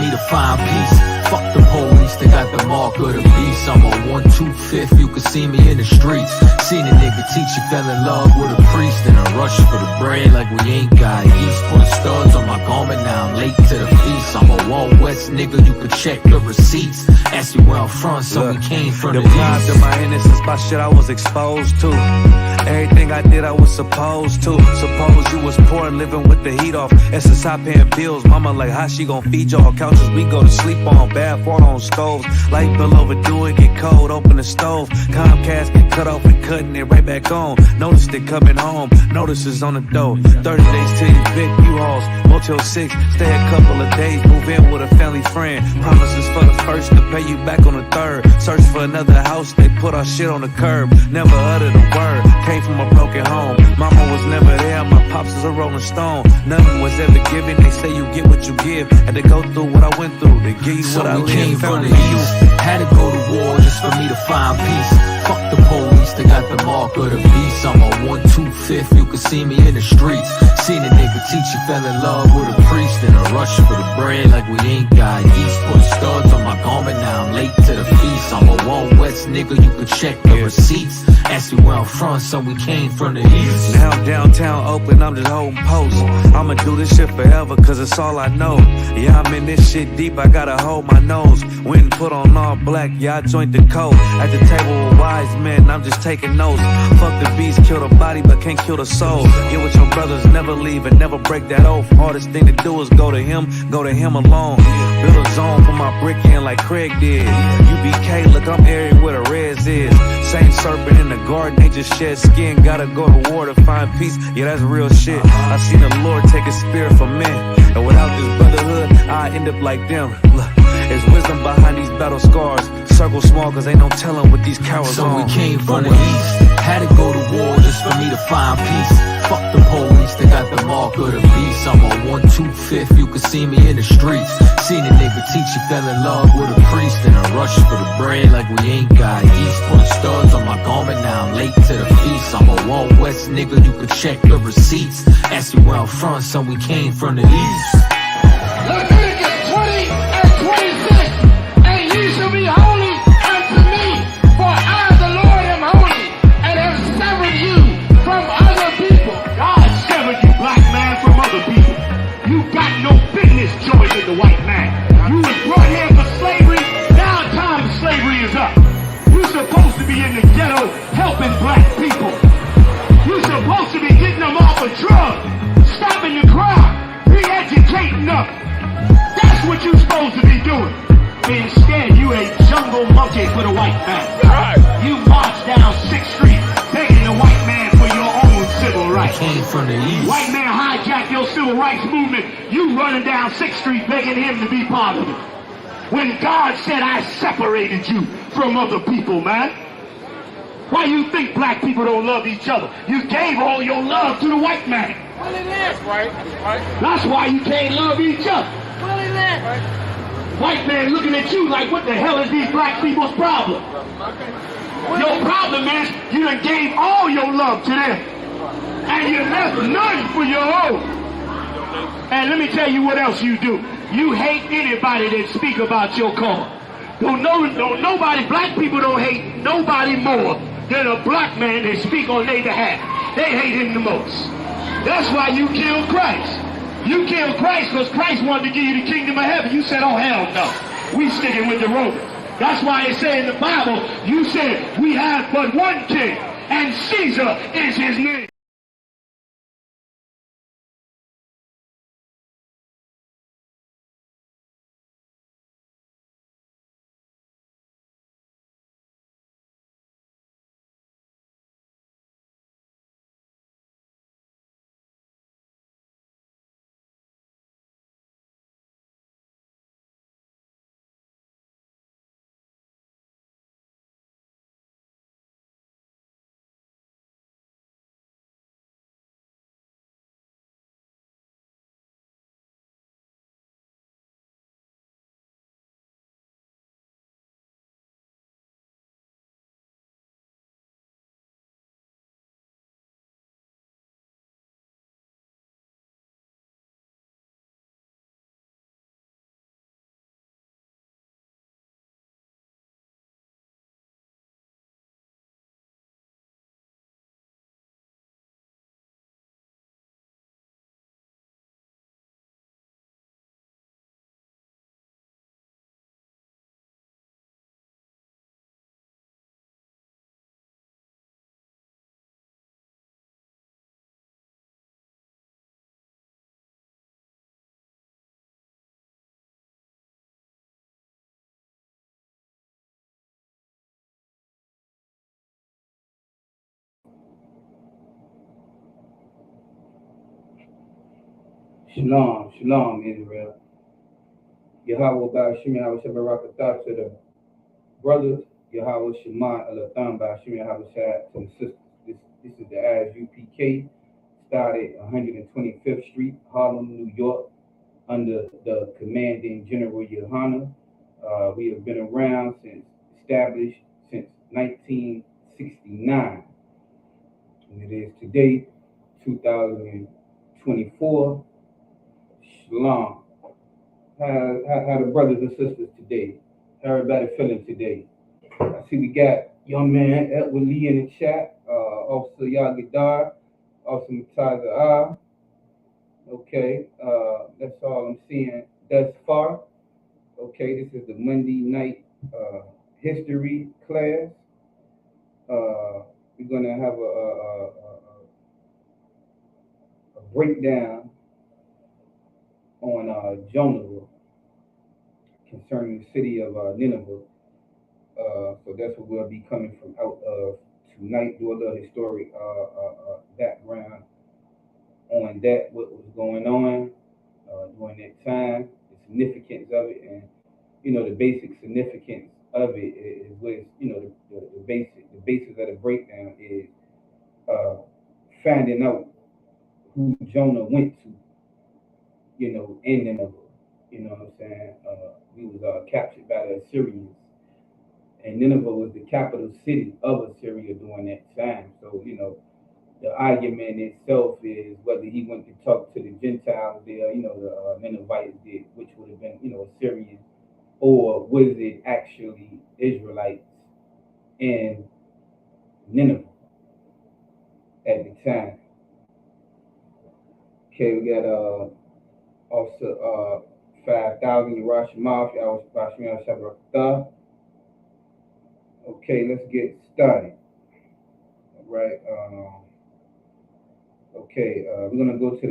me to find peace. Fuck the police, they got the mark of the beast. I'm on 125th, you can see me in the streets. Seen a nigga teach you fell in love with a priest, and a rush for the bread like we ain't got yeast. Put studs on my garment, now I'm late to the feast. I'm a Wild West nigga, you can check the receipts. Ask me where I'm from, so we came from the deprived east. of my innocence by shit I was exposed to. Everything I did I was supposed to. Suppose you was poor living with the heat off. And since I paying bills, mama like how she gon' feed y'all? Couches we go to sleep on, bad water on stoves. Light bill overdue, it get cold, open the stove. Comcast get cut off and cutting it right back on. Noticed it coming home, notices on the door. 30 days till you big U-Hauls, Motel 6, stay a couple of days, move in with a family friend. Promises for the first to pay you back on the third. Search for another house, they put our shit on the curb. Never uttered a word, came from a broken home. Mama was never there, my pops was a rolling stone. Nothing was ever given, they say you get what you give. Had to go through what I went through to give you So what I we lived. came from the east, had to go to war just for me to find peace. Fuck the police, they got the mark of the beast. I'm on 125th, you can see me in the streets. Seen a nigga teach you fell in love with a priest, and a rush for the bread like we ain't got yeast. Put studs on my garment, now I'm late to the feast. I'm a Wild West nigga, you can check the receipts. Ask me where I'm from, so we came from the east. Now I'm downtown Oakland, I'm just holding posts. I'ma do this shit forever, cause it's all I know. Yeah, I'm in this shit deep, I gotta hold my nose. Went and put on all black, yeah, I joined the code. At the table with wise men, I'm just taking notes. Fuck the beast, kill the body, but can't kill the soul. Get with your brothers, never leave and never break that oath. Hardest thing to do is go to him alone. Build a zone for my brick in like Craig did. UBK, look, I'm airy where the reds is. Same serpent in the garden, they just shed skin. Gotta go to war to find peace, yeah, that's real shit. I seen the Lord take a spirit from men, and without this brotherhood, I end up like them. Look, there's wisdom behind these battle scars. Circle small, cause ain't no telling what these cowards So on. we came from the east, had to go to war just for me to find peace. Fuck the police, they got the mark of the beast. I'm on 125th, you can see me in the streets. Seen a nigga teach you fell in love with a priest, and a rush for the bread like we ain't got yeast. Put studs on my garment, now I'm late to the feast. I'm a Wild West nigga, you can check the receipts. Ask me where I'm from, so we came from the east. Leviticus 20 and 26, and ye shall be holy unto me, for I, the Lord, am holy, and have severed you from other people. God severed you, black man, from other people. You got no business joining the white man. You was brought here for slavery, now time slavery is up. You're supposed to be in the ghetto helping black people. You're supposed to be getting them off of drugs, stopping the crime, re-educating them. That's what you're supposed to be doing. Instead, you a jungle monkey for the white man. You march down 6th Street begging the white man for your own civil rights. Came from the east. White man hijacked your civil rights movement. You running down 6th Street begging him to be part of it. When God said, I separated you from other people, man. Why you think black people don't love each other? You gave all your love to the white man. Well, it is, right? That's why you can't love each other. Well, it is. White man looking at you like, what the hell is these black people's problem? Your problem is you done gave all your love to them, and you left none for your own. And let me tell you what else you do. You hate anybody that speak about your cause. Nobody, black people don't hate nobody more than a black man that speak on their behalf. They hate him the most. That's why you killed Christ. You killed Christ because Christ wanted to give you the kingdom of heaven. You said, oh, hell no. We sticking with the Romans. That's why it said in the Bible, you said, we have but one king, and Caesar is his name. Shalom, shalom, Israel. Yahweh Ba'ashim Yahweh Shabbat to the brothers. Yahweh Shema Alatham Ba'ashim Yahweh Shad to the sisters. This is the ISUPK, started 125th Street, Harlem, New York, under the commanding General Yohana. We have been around established since 1969. And it is today, 2024. Shalom. How the brothers and sisters today? How everybody feeling today? I see we got young man Edward Lee in the chat, Officer Yagadar, Officer Mutaza Ah. Okay, that's all I'm seeing thus far. Okay, this is the Monday night history class. We're gonna have a breakdown on Jonah concerning the city of Nineveh. So that's what we'll be coming from out of tonight. Do a little historic background on that, what was going on during that time, the significance of it, and the basic significance of it is what the basis of the breakdown is finding out who Jonah went to, in Nineveh. You know what I'm saying? He was captured by the Assyrians, and Nineveh was the capital city of Assyria during that time. So, the argument itself is whether he went to talk to the Gentiles there, the Ninevites did, which would have been, Assyrians, or was it actually Israelites in Nineveh at the time? Okay, we got Officer 5,000 Yerushalayim, Yerushalayim Shabbat. Okay, let's get started. All right. Okay, we're gonna go to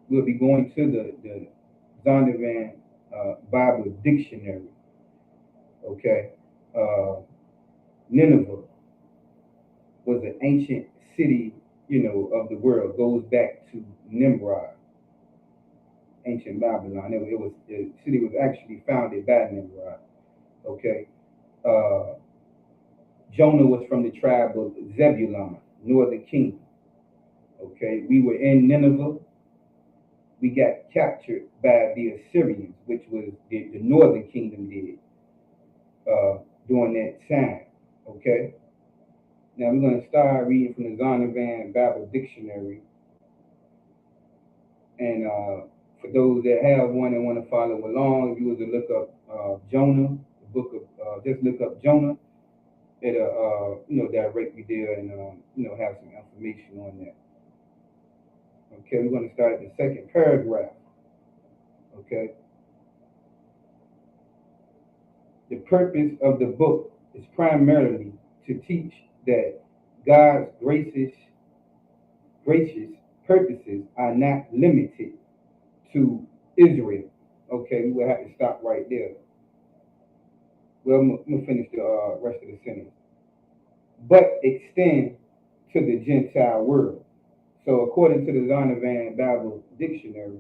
we'll be going to the Zondervan Bible Dictionary. Okay, Nineveh was an ancient city, of the world. Goes back to Nimrod, ancient Babylon. The city was actually founded by Nimrod. Okay, Jonah was from the tribe of Zebulun, northern kingdom. Okay, we were in Nineveh. We got captured by the Assyrians, which was the northern kingdom did during that time. Okay, now we're going to start reading from the Zondervan Bible Dictionary. And for those that have one and want to follow along, if you were to look up Jonah, the book of, just look up Jonah, it'll, direct you there and, have some information on that. Okay, we're going to start at the second paragraph. Okay. The purpose of the book is primarily to teach that God's gracious purposes are not limited to Israel. Okay, we will have to stop right there. Well, I'm going to finish the rest of the sentence. But extend to the Gentile world. So according to the Zondervan Bible Dictionary,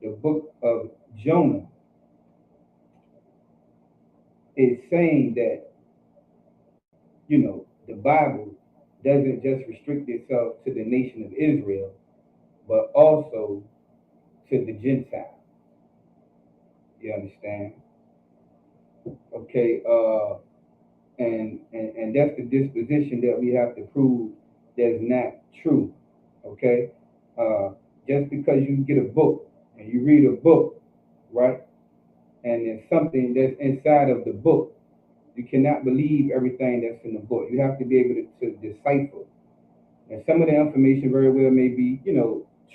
the book of Jonah is saying that, the Bible doesn't just restrict itself to the nation of Israel, but also to the Gentiles. You understand? Okay, and that's the disposition that we have to prove that's not true. Okay, just because you get a book and you read a book, right, and there's something that's inside of the book, you cannot believe everything that's in the book. You have to be able to decipher. And some of the information very well may be,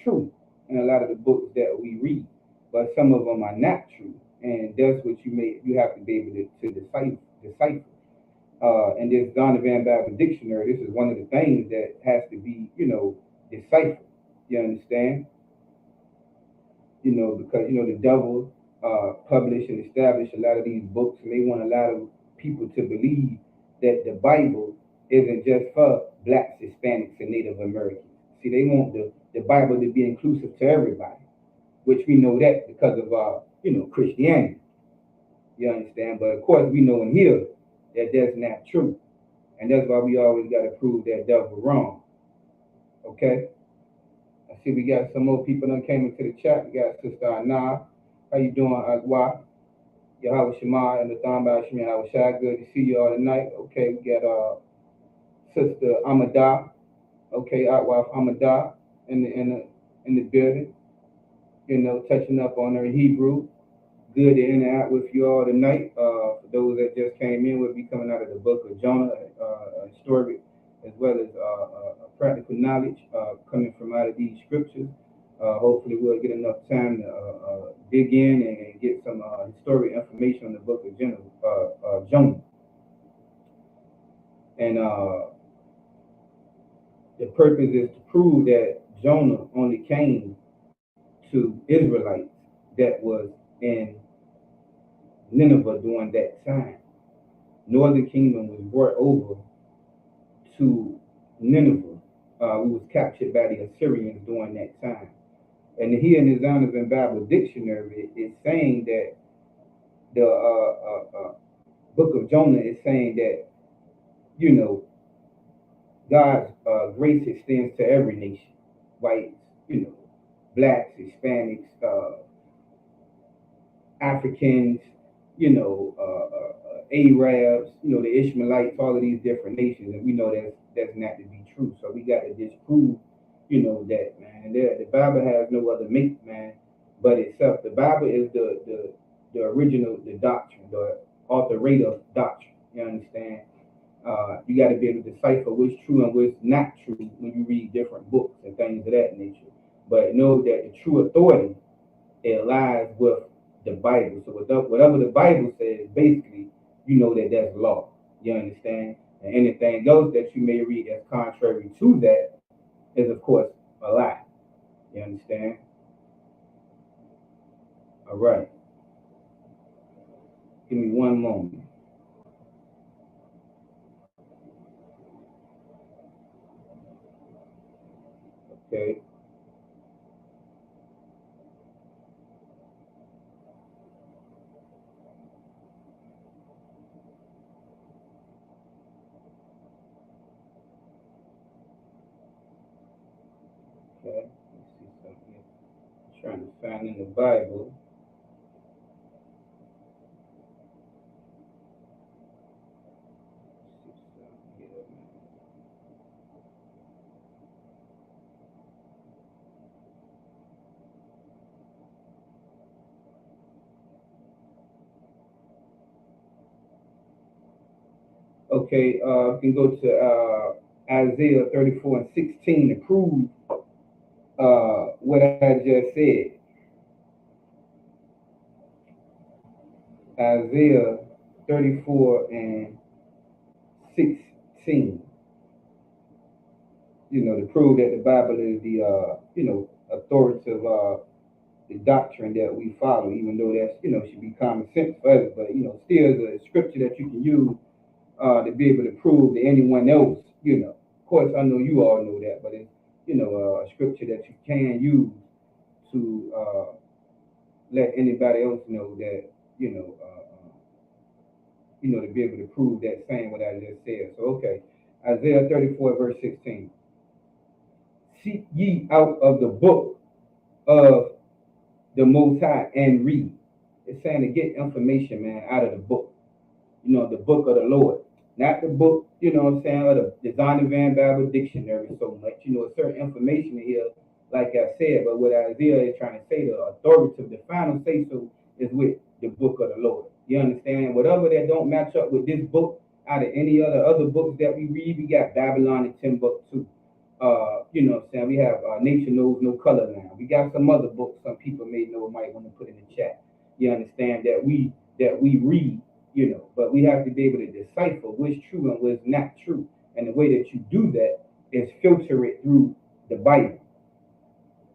true in a lot of the books that we read, but some of them are not true, and that's what you have to be able to decipher. And this Zondervan Bible Dictionary, this is one of the things that has to be, deciphered. You understand? Because the devil published and established a lot of these books, and they want a lot of people to believe that the Bible isn't just for blacks, Hispanics, and Native Americans. See, they want the the Bible to be inclusive to everybody, which we know that because of Christianity. You understand? But of course, we know in here that that's not true, and that's why we always got to prove that devil wrong. Okay. I see we got some more people that came into the chat. We got Sister Anna. How you doing, Agwa? Yahweh Shema and the Thamba Shema Yahweh Shai. Good to see you all tonight. Okay, we got Sister Amadah. Okay, Agwa Amadah in the building. You know, touching up on her Hebrew. Good to interact with you all tonight. For those that just came in, we'll be coming out of the book of Jonah, historic as well as practical knowledge coming from out of these scriptures. Hopefully we'll get enough time to dig in and get some historic information on the book of Jonah. And the purpose is to prove that Jonah only came to Israelites that was in Nineveh during that time. Northern kingdom was brought over to Nineveh. We was captured by the Assyrians during that time. And here in the Zondervan Bible Dictionary, it's saying that the book of Jonah is saying that, you know, God's grace extends to every nation, whites, you know, blacks, Hispanics, Africans, you know, Arabs, you know, the Ishmaelites, all of these different nations, and we know that's not to be true. So we got to disprove, you know, that, man. And the Bible has no other mate, man, but itself. The Bible is the original, the doctrine, the authoritative doctrine. You understand? You got to be able to decipher what's true and what's not true when you read different books and things of that nature. But know that the true authority, it lies with the Bible. So whatever the Bible says, basically, you know that that's law. You understand? And anything else that you may read that's contrary to that is, of course, a lie. You understand? All right. Give me one moment. Okay. Okay, let's see something. I'm trying to find in the Bible. Okay, you can go to Isaiah 34 and 16 to prove what I just said. Isaiah 34 and 16. You know, to prove that the Bible is the, you know, authoritative, the doctrine that we follow, even though that's, you know, should be common sense for us, but, you know, still is a scripture that you can use to be able to prove to anyone else, you know. Of course, I know you all know that, but it's, you know, a scripture that you can use to let anybody else know that, you know, to be able to prove that same what I just said. So, okay, Isaiah 34, verse 16. Seek ye out of the book of the Most High and read. It's saying to get information, man, out of the book. You know, the book of the Lord. Not the book, you know what I'm saying, or the Zondervan Bible Dictionary so much. You know, certain information here, like I said, but what Isaiah is trying to say, the authoritative, the final say-so is with the book of the Lord. You understand? Whatever that don't match up with this book, out of any other books that we read, we got Babylon and Timbuktu. You know what I'm saying? We have Nature Knows No Color Now. We got some other books some people may know, might want to put in the chat. You understand that we read, you know, but we have to be able to decipher what's true and what's not true. And the way that you do that is filter it through the Bible.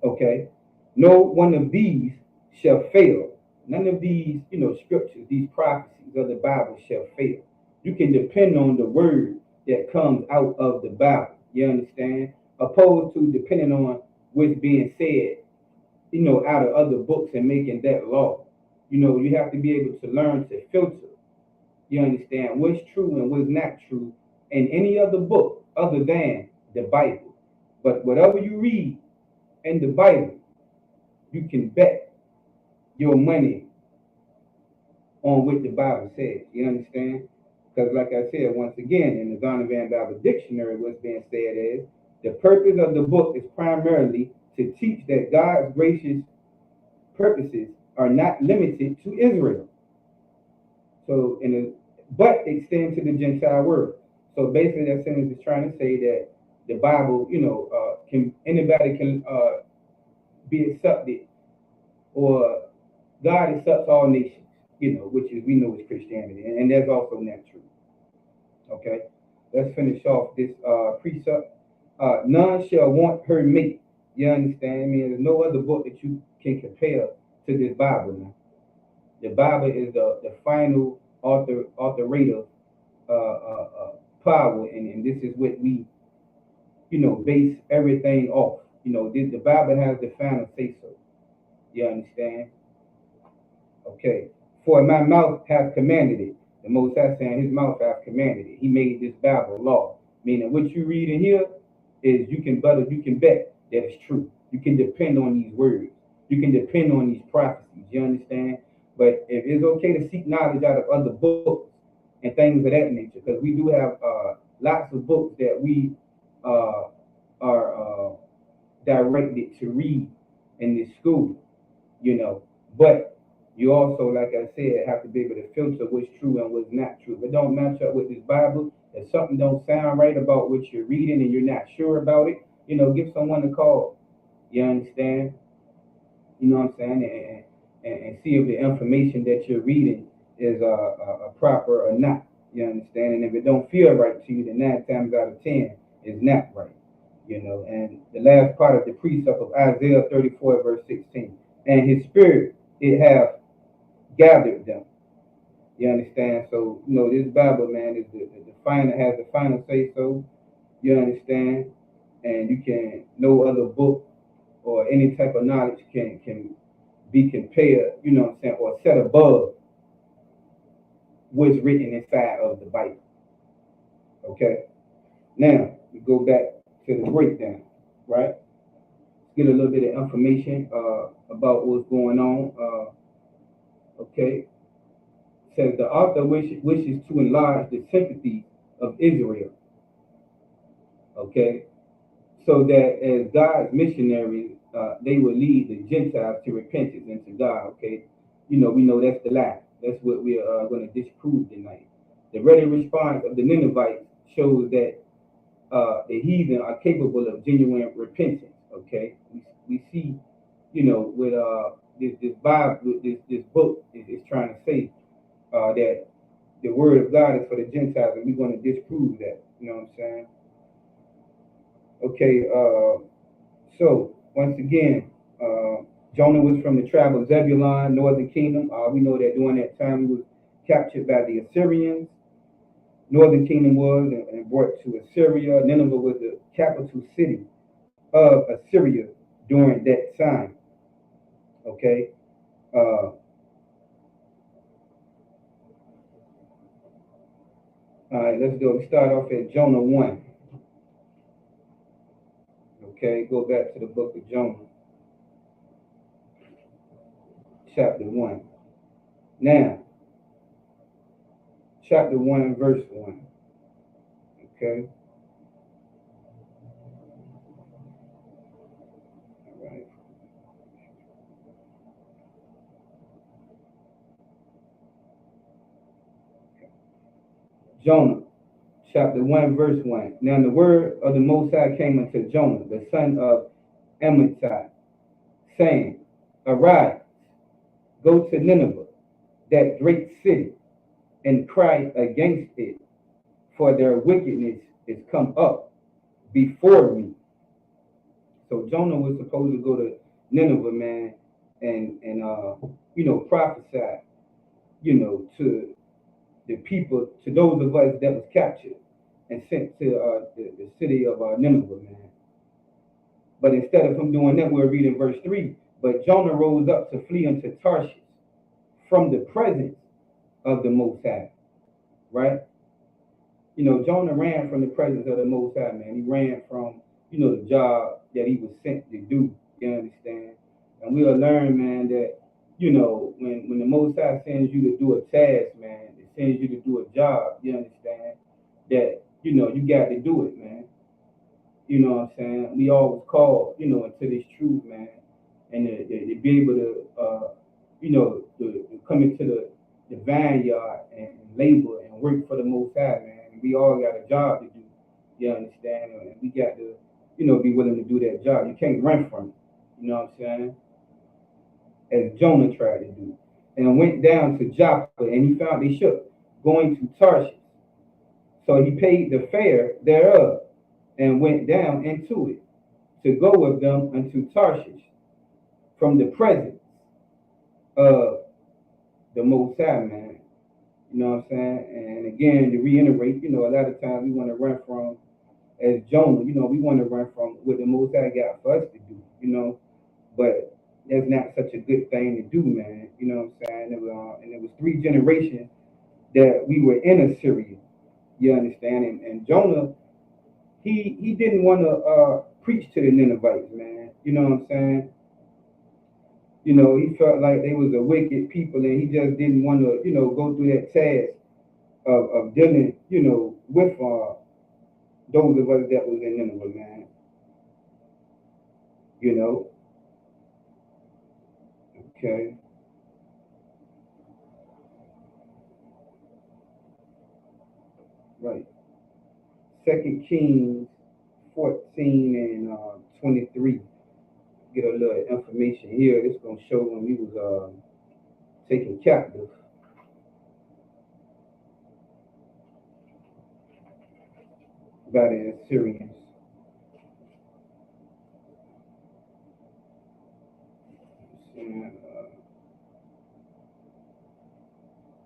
Okay? No one of these shall fail. None of these, you know, scriptures, these prophecies of the Bible shall fail. You can depend on the word that comes out of the Bible. You understand? Opposed to depending on what's being said, out of other books and making that law. You have to be able to learn to filter. You understand what's true and what's not true in any other book other than the Bible. But whatever you read in the Bible, you can bet your money on what the Bible says. You understand? Because like I said, once again, in the Zondervan Bible Dictionary, what's being said is the purpose of the book is primarily to teach that God's gracious purposes are not limited to Israel. So, but extend to the Gentile world. So basically, that sentence is trying to say that the Bible, anybody can be accepted, or God accepts all nations, which is we know is Christianity, and that's also not true. Okay, let's finish off this precept. None shall want her mate. You understand? I mean, there's no other book that you can compare to this Bible now. The Bible is the final authoritative power, and this is what we, base everything off. The Bible has the final say so. You understand? Okay. For my mouth hath commanded it. The Most High saying his mouth hath commanded it. He made this Bible law. Meaning what you read in here is you can bet that it's true. You can depend on these words. You can depend on these prophecies. You understand? But if it's okay to seek knowledge out of other books and things of that nature, because we do have lots of books that we are directed to read in this school, but you also, like I said, have to be able to filter what's true and what's not true. If it don't match up with this Bible, if something don't sound right about what you're reading and you're not sure about it, give someone a call. You understand? You know what I'm saying? And see if the information that you're reading is proper or not. You understand? And if it don't feel right to you, then 9 times out of 10 is not right. And the last part of the precept of Isaiah 34 verse 16, and his spirit it have gathered them. You understand? So this Bible, man, is the final, has the final say so. You understand? And you can, no other book or any type of knowledge can be compared, or set above what's written inside of the Bible. Okay? Now, we go back to the breakdown, right? Get a little bit of information about what's going on. Okay? It says the author wishes to enlarge the sympathy of Israel. Okay? So that as God's missionaries, they will lead the Gentiles to repentance and to God. Okay? We know that's the lie. That's what we are going to disprove tonight. The ready response of the Ninevites shows that the heathen are capable of genuine repentance. Okay, we see, with this Bible, this book is trying to say that the word of God is for the Gentiles, and we're going to disprove that. You know what I'm saying? Okay, so once again, Jonah was from the tribe of Zebulun, northern kingdom. We know that during that time he was captured by the Assyrians. Northern kingdom was and brought to Assyria. Nineveh was the capital city of Assyria during that time. Okay. All right, let's go. We start off at Jonah 1. Okay, go back to the book of Jonah, chapter 1. Now, chapter 1, verse 1. Okay. All right. Jonah, chapter 1, verse 1. Now the word of the Most High came unto Jonah, the son of Amittai, saying, Arise, go to Nineveh, that great city, and cry against it, for their wickedness is come up before me. So Jonah was supposed to go to Nineveh, man, and prophesy, to the people, to those of us that was captured and sent to the city of Nineveh, man. But instead of him doing that, we'll read in verse 3. But Jonah rose up to flee unto Tarshish from the presence of the Most High. Right? You know, Jonah ran from the presence of the Most High, man. He ran from, you know, the job that he was sent to do. You understand? And we'll learn, man, that, you know, when the Most High sends you to do a task, man, it sends you to do a job, you understand? That, you know, you got to do it, man. You know what I'm saying? We always call, you know, into this truth, man. And to be able to, you know, to come into the vineyard and labor and work for the Most High, man. And we all got a job to do, you understand? And we got to, you know, be willing to do that job. You can't run from it, you know what I'm saying? As Jonah tried to do. And went down to Joppa, and he found a ship going to Tarshish. So he paid the fare thereof, and went down into it, to go with them unto Tarshish, from the presence of the Most High, man. You know what I'm saying? And again, to reiterate, you know, a lot of times we want to run from, as Jonah, you know, we want to run from what the Most High got for us to do, you know. But that's not such a good thing to do, man. You know what I'm saying? And it was 3 generations that we were in Assyria. You understand? And Jonah, he didn't want to preach to the Ninevites, man. You know what I'm saying? You know, he felt like they was a wicked people, and he just didn't want to, you know, go through that task of dealing, you know, with those of us that was in Nineveh, man. You know? Okay. Right. 2 Kings 14 and 23. Get a little information here. This is going to show when we was taken captive. By the Assyrians.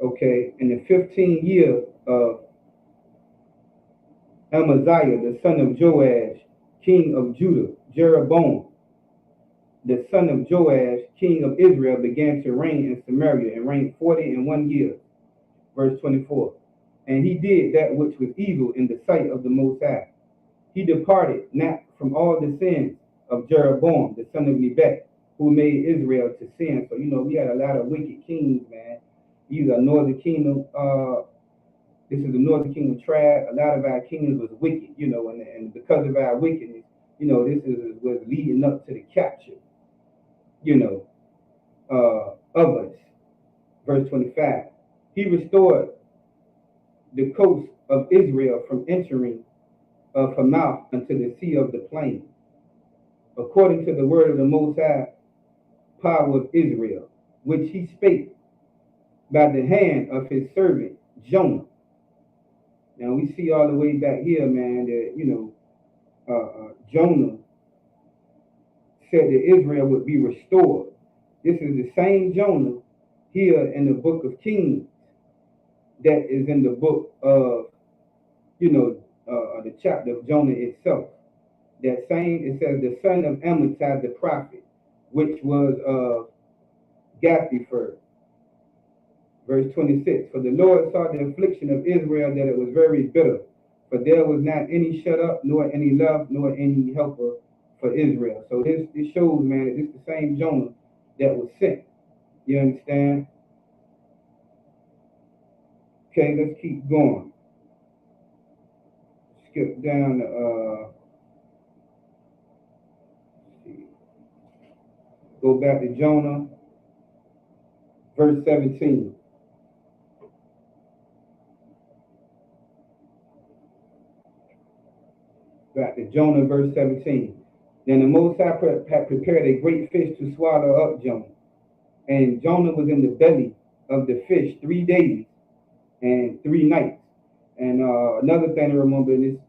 Okay, in the 15th year of Amaziah, the son of Joash, king of Judah, Jeroboam, the son of Joash, king of Israel, began to reign in Samaria, and reigned 41 years. Verse 24. And he did that which was evil in the sight of the Most High. He departed not from all the sins of Jeroboam, the son of Nebat, who made Israel to sin. So, you know, we had a lot of wicked kings, man. These are northern kingdom. This is the northern kingdom tribe. A lot of our kingdoms was wicked, you know, and because of our wickedness, you know, this was leading up to the capture, you know, of us. Verse 25. He restored the coast of Israel from entering of her mouth unto the sea of the plain, according to the word of the Most High power of Israel, which he spake by the hand of his servant Jonah. Now we see all the way back here, man, that, you know, Jonah said that Israel would be restored. This is the same Jonah here in the book of Kings that is in the book of, you know, the chapter of Jonah itself. That same, it says, the son of Amittai the prophet, which was of Gathhepher. Verse 26, for the Lord saw the affliction of Israel, that it was very bitter, for there was not any shut up, nor any love, nor any helper for Israel. So this shows, man, that this is the same Jonah that was sent. You understand? Okay, let's keep going. Skip down to, go back to Jonah, verse 17. Back to Jonah, verse 17. Then the Most High had prepared a great fish to swallow up Jonah. And Jonah was in the belly of the fish 3 days and 3 nights. And another thing to remember in this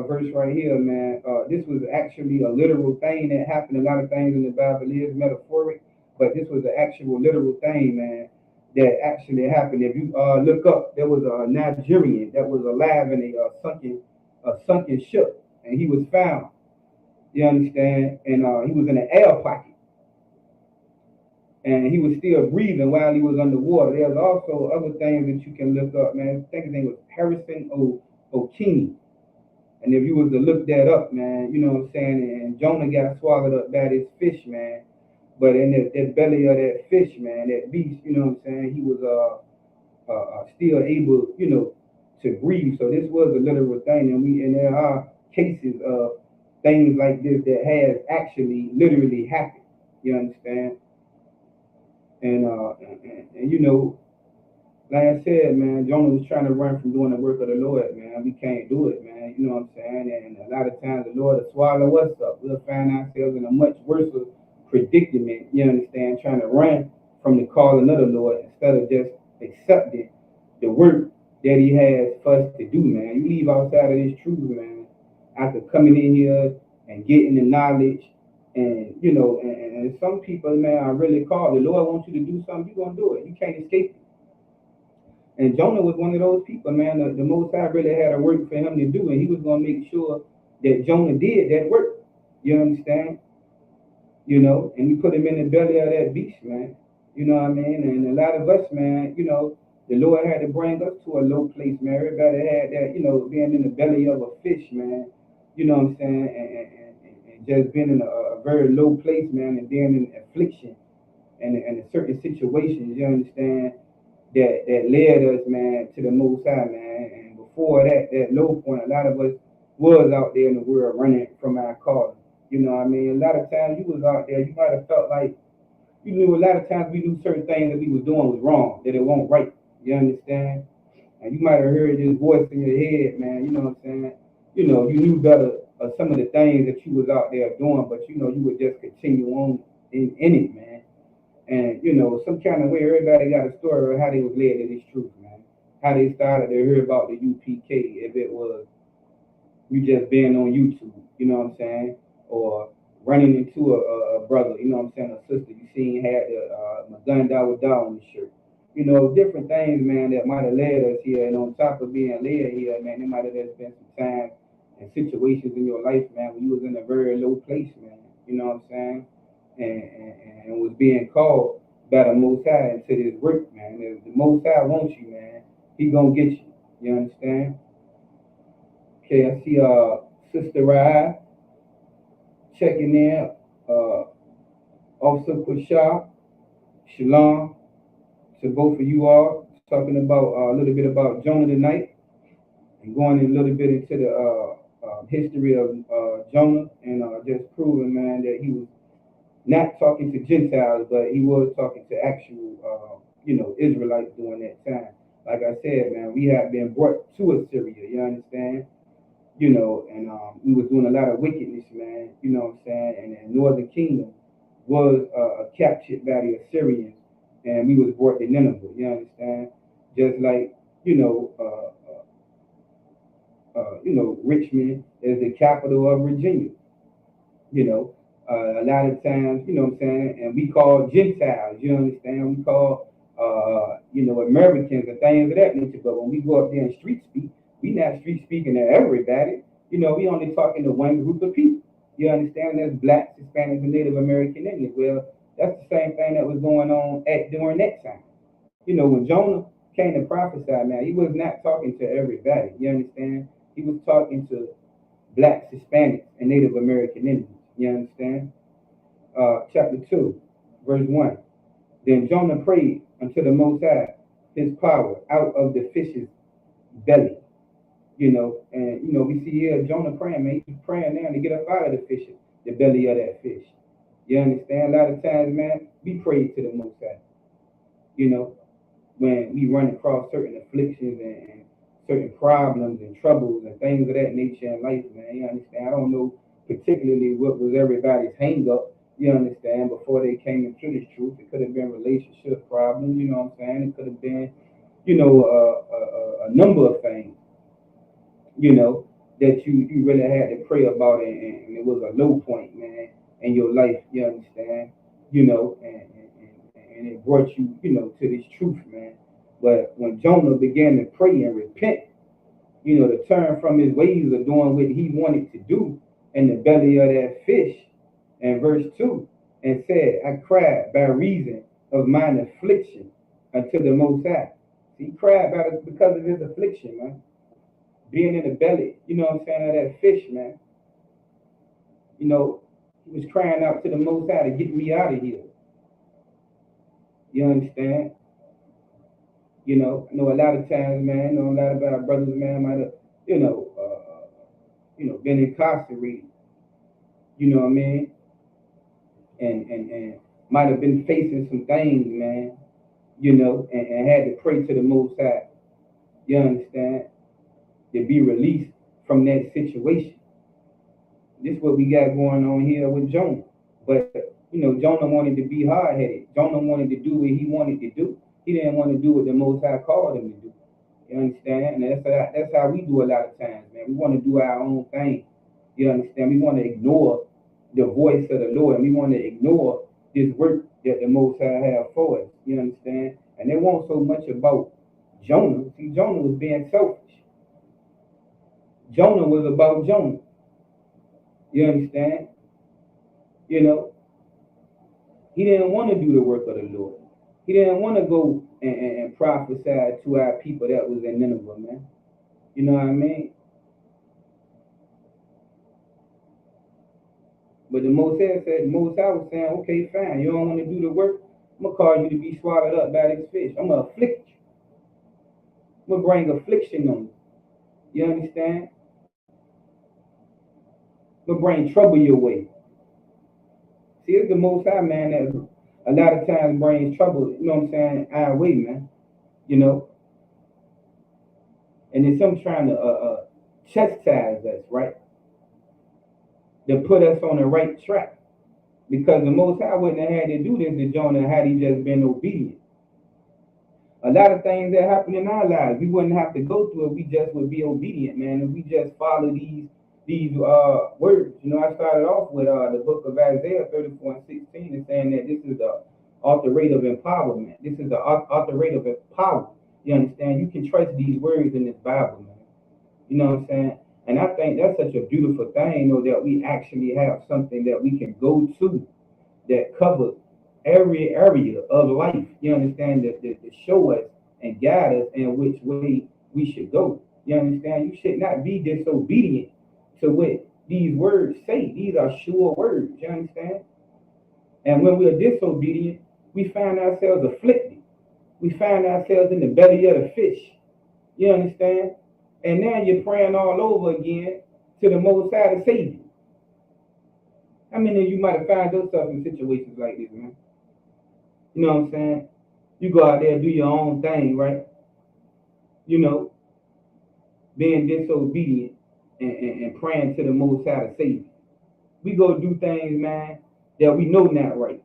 verse right here, man, this was actually a literal thing that happened. A lot of things in the Bible is metaphoric, but this was an actual literal thing, man, that actually happened. If you look up, there was a Nigerian that was alive in a sunken ship, and he was found. You understand? And he was in an air pocket. And he was still breathing while he was underwater. There's also other things that you can look up, man. I think his name was Harrison O'Keefe. And if you was to look that up, man, you know what I'm saying? And Jonah got swallowed up by this fish, man. But in that belly of that fish, man, that beast, you know what I'm saying? He was still able, to breathe. So this was a literal thing, and there are cases of things like this that has actually literally happened. You understand? And like I said, man, Jonah was trying to run from doing the work of the Lord, man. We can't do it, man. You know what I'm saying? And a lot of times the Lord will swallow us up. We'll find ourselves in a much worse predicament, you understand, trying to run from the calling of the Lord instead of just accepting the work that he has for us to do, man. You leave outside of this truth, man, after coming in here and getting the knowledge and some people, man, are really called. The Lord wants you to do something, you're going to do it. You can't escape it. And Jonah was one of those people, man. The Most High really had a work for him to do, and he was going to make sure that Jonah did that work. You understand? And we put him in the belly of that beast, man. You know what I mean? And a lot of us, man, the Lord had to bring us to a low place, man. Everybody had that, being in the belly of a fish, man. You know what I'm saying? And just being in a very low place, man, and being in affliction and in certain situations, you understand, that led us, man, to the Most High, man. And before that low point, a lot of us was out there in the world running from our calling. You know what I mean? A lot of times you was out there, you might have felt like, a lot of times we knew certain things that we was doing was wrong, that it wasn't right. You understand? And you might have heard this voice in your head, man, you know what I'm saying? You knew better of some of the things that you was out there doing, but you would just continue on in it, man. And some kind of way, everybody got a story of how they was led to this truth, man. How they started to hear about the UPK, if it was you just being on YouTube, you know what I'm saying? Or running into a brother, you know what I'm saying, a sister you seen had the Maganda with Dow on the shirt. Different things, man, that might have led us here. And on top of being led here, man, there might have just been some times and situations in your life, man, when you was in a very low place, man. You know what I'm saying? And was being called by the Most High into this work, man. If the Most High wants you, man, he gonna get you. You understand? Okay, I see Sister Rye checking in. Officer Kushah, Shalom to both of you all. Talking about a little bit about Jonah tonight, and going a little bit into the history of Jonah, and just proving, man, that he was not talking to Gentiles, but he was talking to actual, Israelites during that time. Like I said, man, we have been brought to Assyria, you understand? And we was doing a lot of wickedness, man, you know what I'm saying? And the northern kingdom was captured by the Assyrians, and we was brought to Nineveh, you understand? Just like, Richmond is the capital of Virginia, a lot of times, you know what I'm saying, and we call Gentiles, you understand? We call, Americans and things of that nature, but when we go up there and street speak, we not street speaking to everybody. We only talking to one group of people. You understand? That's blacks, Hispanics, and Native American Indians. Well, that's the same thing that was going on during that time. When Jonah came to prophesy, man, he was not talking to everybody. You understand? He was talking to blacks, Hispanics, and Native American Indians. You understand? Chapter 2, verse 1. Then Jonah prayed unto the Most High his power out of the fish's belly. And we see here Jonah praying, man. He's praying now to get up out of the fish, the belly of that fish. You understand? A lot of times, man, we pray to the Most High. When we run across certain afflictions and certain problems and troubles and things of that nature in life, man. You understand? I don't know particularly what was everybody's hang up, you understand, before they came into this truth. It could have been relationship problems, you know what I'm saying? It could have been, a number of things, that you really had to pray about, and it was a low point, man, in your life, you understand, and it brought you, to this truth, man. But when Jonah began to pray and repent, to turn from his ways of doing what he wanted to do in the belly of that fish in verse 2 and said, I cried by reason of mine affliction unto the Most High. He cried because of his affliction, man. Being in the belly, you know what I'm saying, of that fish, man. You know, he was crying out to the Most High to get me out of here. You understand? You know, I know a lot of times, man, I know a lot of our brothers, man, might have, been incarcerated. You know what I mean? And might have been facing some things, man, and had to pray to the Most High. You understand? To be released from that situation. This is what we got going on here with Jonah. But, Jonah wanted to be hard-headed. Jonah wanted to do what he wanted to do. He didn't want to do what the Most High called him to do. You understand? And that's how we do a lot of times, man. We want to do our own thing. You understand? We want to ignore the voice of the Lord. And we want to ignore this work that the Most High have for us. You understand? And it wasn't so much about Jonah. See, Jonah was being selfish. Jonah was about Jonah. You understand? He didn't want to do the work of the Lord. He didn't want to go and prophesy to our people that was in Nineveh, man. You know what I mean? But the Most High was saying, okay, fine, you don't want to do the work, I'm going to cause you to be swallowed up by this fish. I'm going to afflict you. I'm going to bring affliction on you. You understand? I'm going to bring trouble your way. See, it's the Most High, man, that a lot of times brings trouble, you know what I'm saying, our way, man. And it's him trying to chastise us, right? To put us on the right track. Because the Most High wouldn't have had to do this to Jonah had he just been obedient. A lot of things that happen in our lives, we wouldn't have to go through it. We just would be obedient, man. If we just follow these words. I started off with the book of Isaiah 34:16 and saying that this is the author rate of empowerment. This is the author rate of power. You understand? You can trust these words in this Bible, man. You know what I'm saying? And I think that's such a beautiful thing, that we actually have something that we can go to that covers every area of life. You understand? That show us and guide us in which way we should go. You understand? You should not be disobedient to what these words say. These are sure words. You understand? And when we're disobedient, we find ourselves afflicted. We find ourselves in the belly of the fish. You understand? And now you're praying all over again to the Most High to save you. How many of you might have found yourself in situations like this, man? You know what I'm saying? You go out there and do your own thing, right? Being disobedient and praying to the Most High to save you. We go do things, man, that we know not right.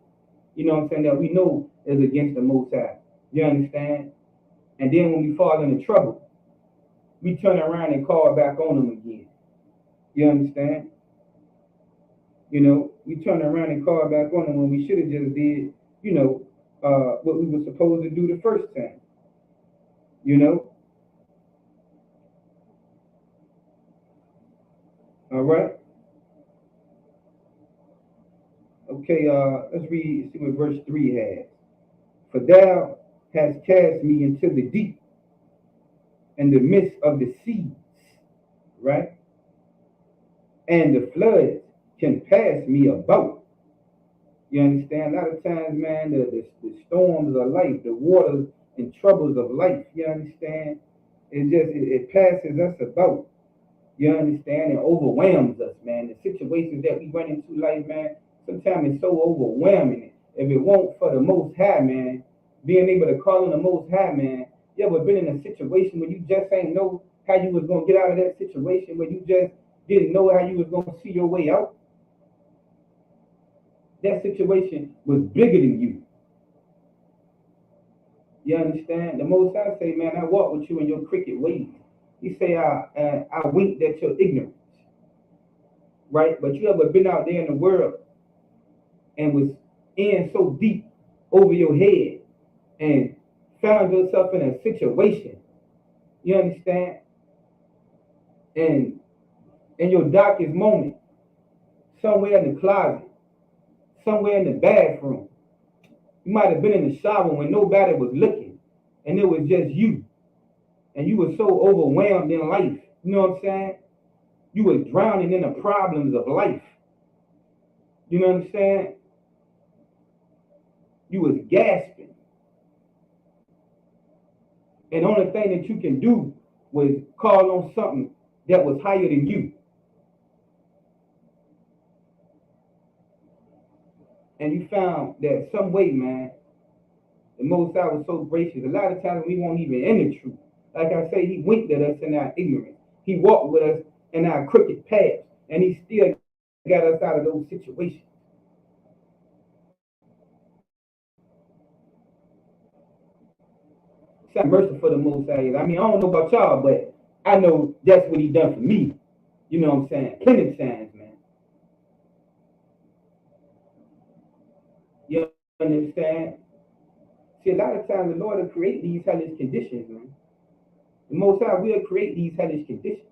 You know what I'm saying? That we know is against the Most High. You understand? And then when we fall into trouble, we turn around and call back on them again. You understand? We turn around and call back on them when we should have just did, what we were supposed to do the first time. All right. Okay, let's see what verse 3 has. For thou hast cast me into the deep, in the midst of the seas, right? And the floods can pass me about. You understand? A lot of times, man, the storms of life, the waters and troubles of life, you understand? It passes us about. You understand? And overwhelms us, man. The situations that we run into life, man, sometimes it's so overwhelming. If it won't for the Most High, man, being able to call on the Most High, man, you ever been in a situation where you just ain't know how you was going to get out of that situation, where you just didn't know how you was going to see your way out? That situation was bigger than you. You understand? The Most High say, man, I walk with you in your crooked ways. He say, I winked at your ignorance. Right? But you ever been out there in the world and was in so deep over your head and found yourself in a situation, you understand? And in your darkest moment, somewhere in the closet, somewhere in the bathroom. You might have been in the shower when nobody was looking, and it was just you. And you were so overwhelmed in life. You know what I'm saying? You were drowning in the problems of life. You know what I'm saying? You was gasping. And the only thing that you can do was call on something that was higher than you. And you found that some way, man, the Most High was so gracious. A lot of times we won't even in the truth. Like I say, he winked at us in our ignorance. He walked with us in our crooked paths. And he still got us out of those situations. So mercy for the Most High. I mean, I don't know about y'all, but I know that's what he done for me. You know what I'm saying? Plenty of times, man. You understand? See, a lot of times the Lord will create these hellish conditions, man. The Most High will create these hellish conditions.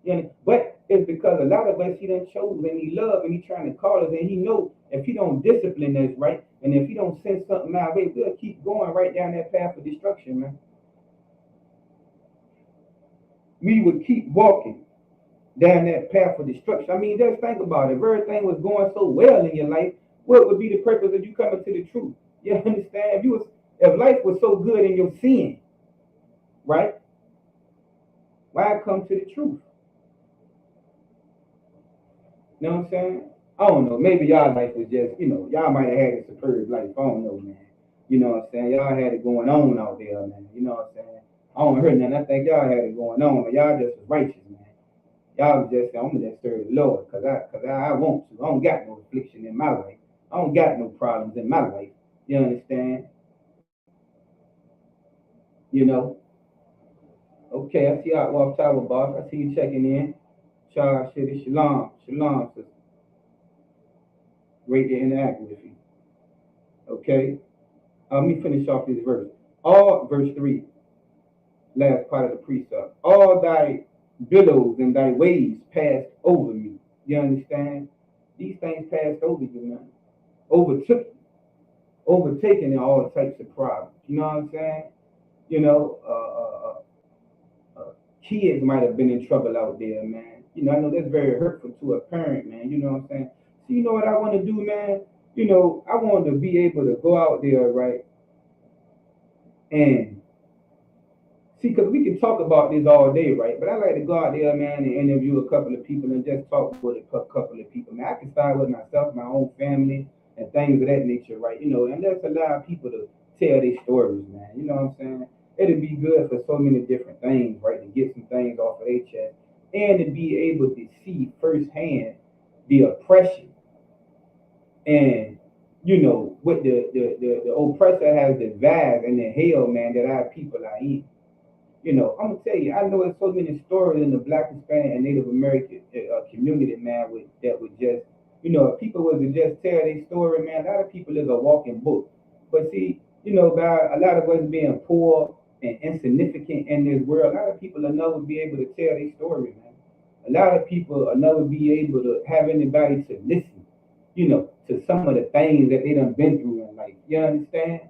You know? But it's because a lot of us, he done chose and he love and he trying to call us, and he know if he don't discipline us right, and if he don't send something our way, we'll keep going right down that path of destruction, man. We would keep walking down that path of destruction. I mean, just think about it. If everything was going so well in your life, what would be the purpose of you coming to the truth? You understand? If life was so good in your sin, right? Why come to the truth? You know what I'm saying? I don't know. Maybe y'all life was just, y'all might have had a superb life. I don't know, man. You know what I'm saying? Y'all had it going on out there, man. You know what I'm saying? I don't hear nothing. I think y'all had it going on, but y'all just was righteous, man. Y'all was just, I'm gonna just serve the Lord, cause I want to. I don't got no affliction in my life. I don't got no problems in my life. You understand? You know? Okay, I see you out off tower, boss. I see you checking in. Charles, shalom, sister. Great to interact with you. Okay? Let me finish off this verse. Verse 3, last part of the precept. All thy billows and thy waves passed over me. You understand? These things passed over you, man. Overtook you. Overtaken in all types of problems. You know what I'm saying? Kids might have been in trouble out there, man. I know that's very hurtful to a parent, man. You know what I'm saying? So you know what I want to do, man? I want to be able to go out there, right? And see, because we can talk about this all day, right? But I like to go out there, man, and interview a couple of people and just talk with a couple of people. Man, I can start with myself, my own family, and things of that nature, right? And let's allow people to tell their stories, man. You know what I'm saying? It'd be good for so many different things, right? To get some things off of their chest and to be able to see firsthand the oppression and what the oppressor has devised and the hell, man, that our people are in. I'm gonna tell you, I know there's so many stories in the Black, Hispanic, and Native American community, man, that would just, if people was to just tell their story, man, a lot of people is a walking book. But see, by a lot of us being poor and insignificant in this world, a lot of people will never be able to tell their story, man. A lot of people will never be able to have anybody to listen, to some of the things that they done been through in life. You understand?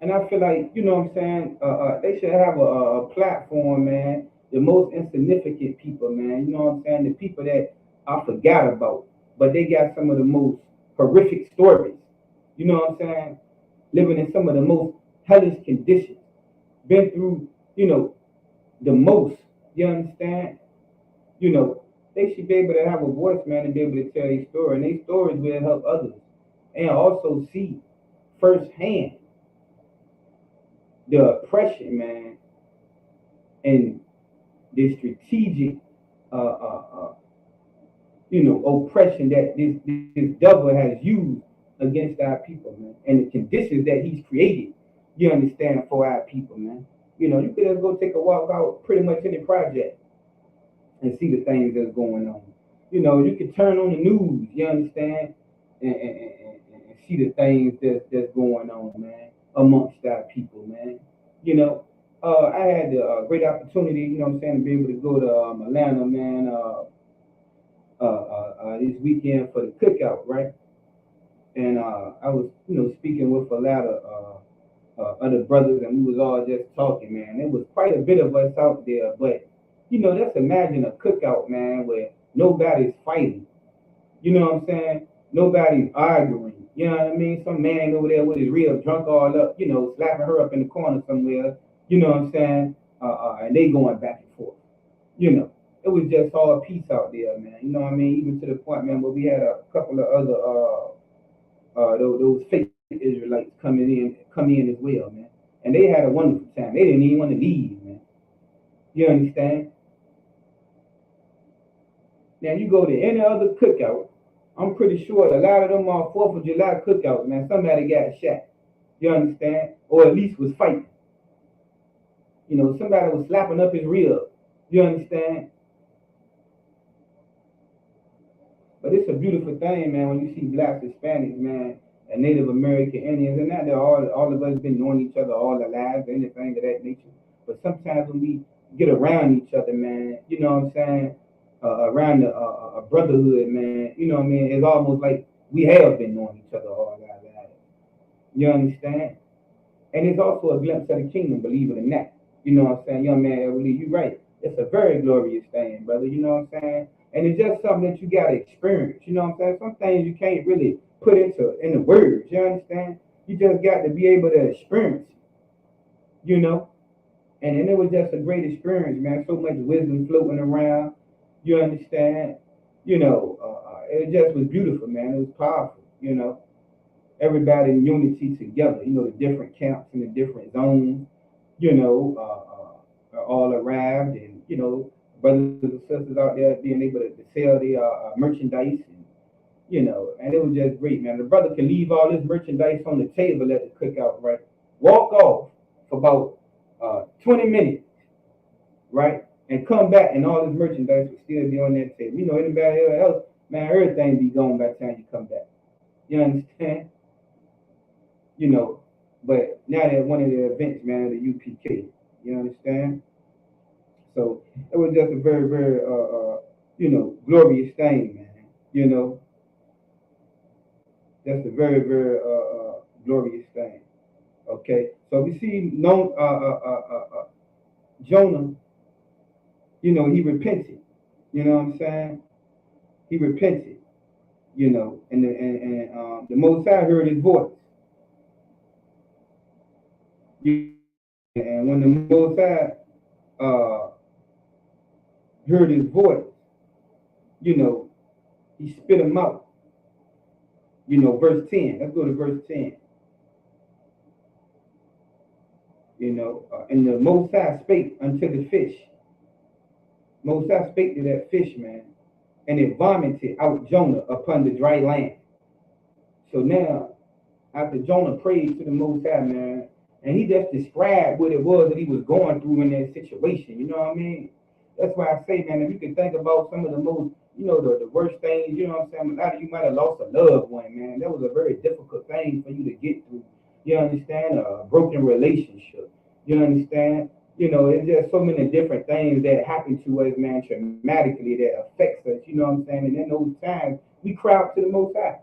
And I feel like, what I'm saying, they should have a platform, man. The most insignificant people, man. You know what I'm saying? The people that I forgot about, but they got some of the most horrific stories. You know what I'm saying? Living in some of the most hellish conditions. Been through, the most. You understand? They should be able to have a voice, man, and be able to tell their story. And their stories will help others. And also see firsthand the oppression, man, and the strategic, oppression that this devil has used against our people, man, and the conditions that he's created, you understand, for our people, man. You could just go take a walk out pretty much any project and see the things that's going on. You could turn on the news, you understand, and see the things that's going on, man, amongst our people, man. I had the great opportunity, you know what I'm saying, to be able to go to Atlanta, man, this weekend for the cookout, right? And I was, you know, speaking with a lot of other brothers, and we was all just talking, man. There was quite a bit of us out there, but you know, just imagine a cookout, man, where nobody's fighting. You know what I'm saying? Nobody's arguing. You know what I mean? Some man over there with his real drunk all up, you know, slapping her up in the corner somewhere. You know what I'm saying? And they going back and forth. You know, it was just all peace out there, man. You know what I mean? Even to the point, man, where we had a couple of other those fake Israelites come in as well, man. And they had a wonderful time. They didn't even want to leave, man. You understand? Now you go to any other cookout, I'm pretty sure a lot of them are 4th of July cookouts, man. Somebody got shot. You understand? Or at least was fighting. You know, somebody was slapping up his rib. You understand? But it's a beautiful thing, man, when you see blacks, Hispanics, man, and Native American Indians, and not that all of us been knowing each other all our lives or anything of that nature. But sometimes when we get around each other, man, you know what I'm saying, around a brotherhood, man, you know what I mean, it's almost like we have been knowing each other all our lives. You understand? And it's also a glimpse of the kingdom, believe it or not. You know what I'm saying? Young man, you're right. It's a very glorious thing, brother. You know what I'm saying? And it's just something that you got to experience. You know what I'm saying? Some things you can't really put in the words. You understand? You just got to be able to experience it. You know? And it was just a great experience, man. So much wisdom floating around. You understand? You know, it just was beautiful, man. It was powerful, you know. Everybody in unity together, you know, the different camps and the different zones, you know, all arrived, and, you know, brothers and sisters out there being able to sell their merchandise, and, you know, and it was just great, man. The brother can leave all his merchandise on the table at the cookout, right? Walk off for about 20 minutes, right? And come back, and all his merchandise will still be on that table. You know, anybody else, man, everything be gone by the time you come back. You understand? You know, but now they're one of the events, man, of the UPK. You understand? So it was just a very, very, you know, glorious thing, man. You know, that's a very, very glorious thing. Okay, so we see no Jonah. You know, he repented. You know what I'm saying? He repented. You know, and the Most High heard his voice. And when the Most High heard his voice, you know, he spit him out. You know, verse 10. Let's go to verse 10. You know, and the Most High spake unto the fish. Most High spake to that fish, man, and it vomited out Jonah upon the dry land. So now, after Jonah prayed to the Most High, man, and he just described what it was that he was going through in that situation. You know what I mean? That's why I say, man, if you can think about some of the most, you know, the worst things, you know what I'm saying? A lot of you might have lost a loved one, man. That was a very difficult thing for you to get through. You understand? A broken relationship. You understand? You know, it's just so many different things that happen to us, man, traumatically that affects us. You know what I'm saying? And in those times, we cry out to the Most High.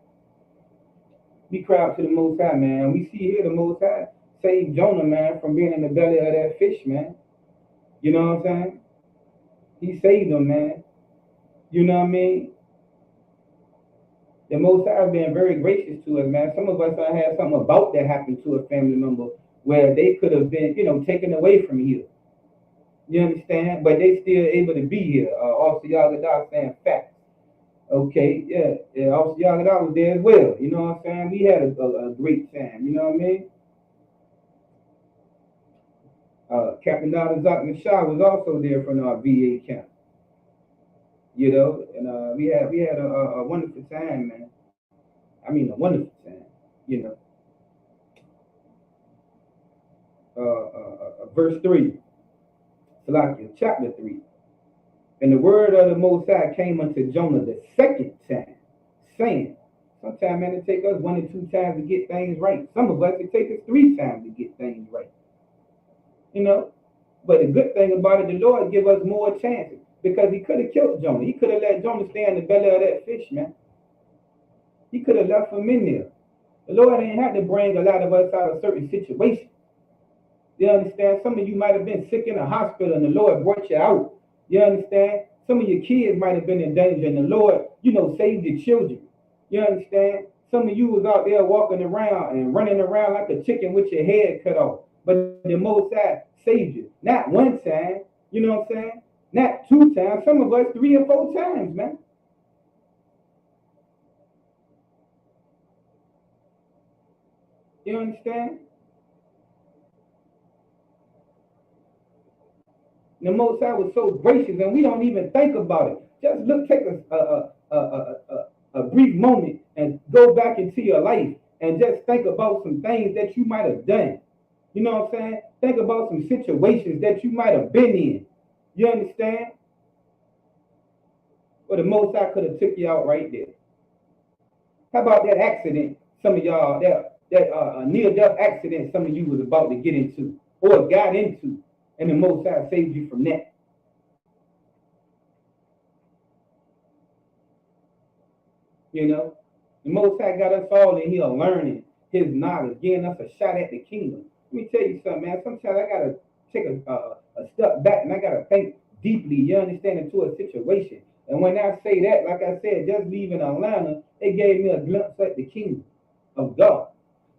We cry out to the Most High, man. We see here the Most High saved Jonah, man, from being in the belly of that fish, man. You know what I'm saying? He saved him, man. You know what I mean? The Most High has been very gracious to us, man. Some of us had something about that happen to a family member where they could have been, you know, taken away from here. You understand? But they still able to be here. Officer Yagadah saying facts. Okay, yeah. Officer Yagadah was there as well. You know what I'm saying? We had a great time. You know what I mean? Captain Nadazak Mashah was also there from our VA camp. You know, and we had a wonderful time, man. I mean, a wonderful time. You know. Verse 3, Salakia, chapter 3. And the word of the Most High came unto Jonah the second time, saying, sometimes, man, it take us 1 or 2 times to get things right. Some of us, it take us 3 times to get things right. You know, But the good thing about it, the Lord give us more chances because he could have killed Jonah. He could have let Jonah stay in the belly of that fish, man. He could have left him in there. The Lord ain't had to bring a lot of us out of certain situations. You understand? Some of you might have been sick in a hospital and the Lord brought you out. You understand? Some of your kids might have been in danger and the Lord, saved your children. You understand? Some of you was out there walking around and running around like a chicken with your head cut off. But the Most High saved you. Not one time, you know what I'm saying? Not two times. Some of us 3 or 4 times, man. You understand? The Most High was so gracious, and we don't even think about it. Just take a brief moment and go back into your life and just think about some things that you might have done. You know what I'm saying? Think about some situations that you might have been in. You understand? Well, the Most High could have took you out right there. How about that accident? Some of y'all, that near-death accident some of you was about to get into or got into, and the Most High saved you from that. You know, the Most High got us all in here learning His knowledge, giving us a shot at the kingdom. Let me tell you something, man. Sometimes I gotta take a step back and I gotta think deeply. You understand, into a situation. And when I say that, like I said, just leaving Atlanta, it gave me a glimpse at the kingdom of God.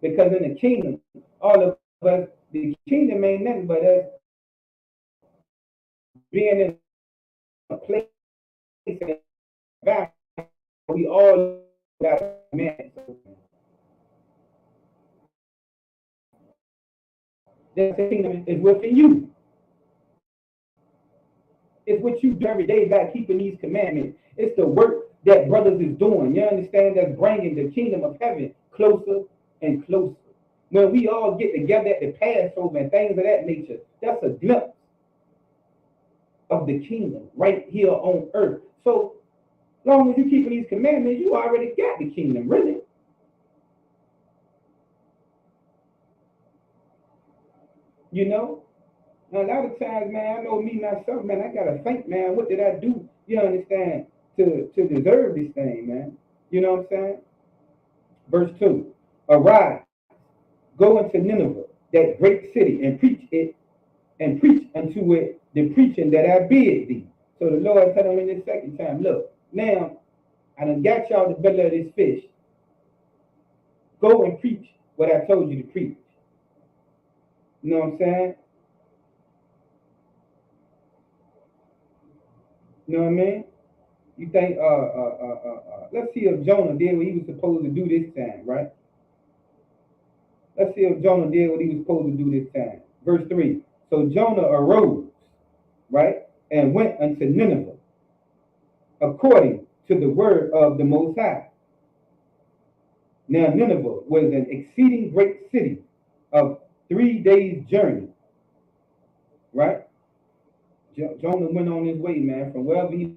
Because in the kingdom, all of us, the kingdom ain't nothing but us being in a place and we all got man. The kingdom is within you. It's what you do every day by keeping these commandments. It's the work that brothers is doing. You understand? That's bringing the kingdom of heaven closer and closer. When we all get together at the Passover and things of that nature, that's a glimpse of the kingdom right here on earth. So long as you keeping these commandments, you already got the kingdom, really. You know? Now, a lot of times, man, I know me myself, man, I gotta think, man, what did I do? You understand? To deserve this thing, man. You know what I'm saying? Verse 2. Arise, go into Nineveh, that great city, and preach unto it the preaching that I bid thee. So the Lord told him in the second time, look, now I done got y'all the belly of this fish. Go and preach what I told you to preach. You know what I'm saying? You know what I mean? You think, let's see if Jonah did what he was supposed to do this time, right? Let's see if Jonah did what he was supposed to do this time. Verse 3. So Jonah arose, right, and went unto Nineveh, according to the word of the Most High. Now Nineveh was an exceeding great city of 3 days' journey, right? Jonah went on his way, man, from wherever he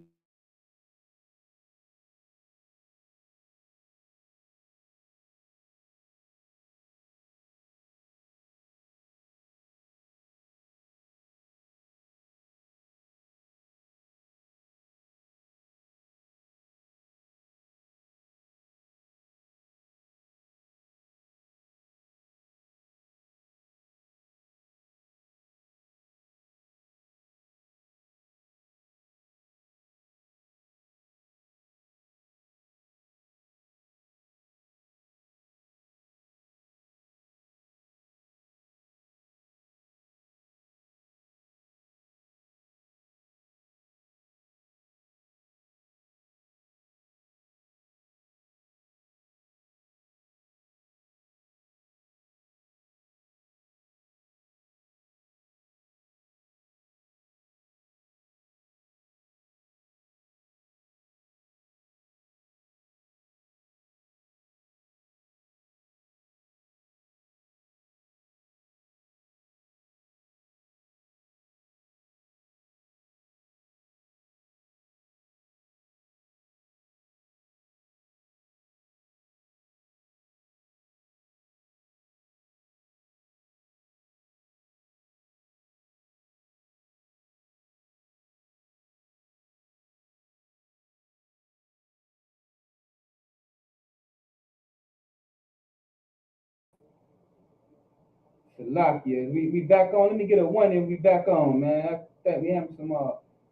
Salakia. We back on. Let me get a one and we back on, man. I think we having some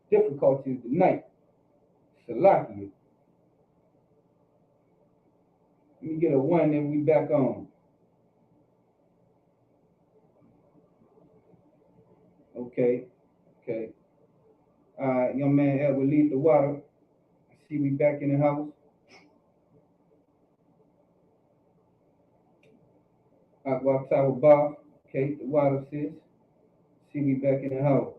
difficulties tonight. Salakia. Let me get a one and we back on. Okay. Young man Edward leave the water. I see we back in the house. Walk Tower Bar. Okay, the water sis. See we back in the house.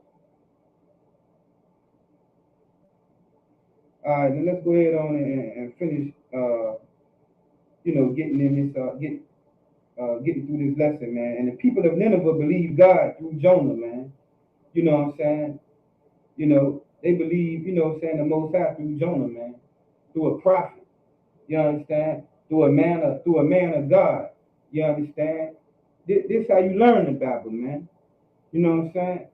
Alright, then let's go ahead on and finish getting in this getting through this lesson, man. And the people of Nineveh believed God through Jonah, man. You know what I'm saying? They believe, the Most High through Jonah, man. Through a prophet. You understand? Through a man of God. You understand? This how you learn the Bible, man. You know what I'm saying?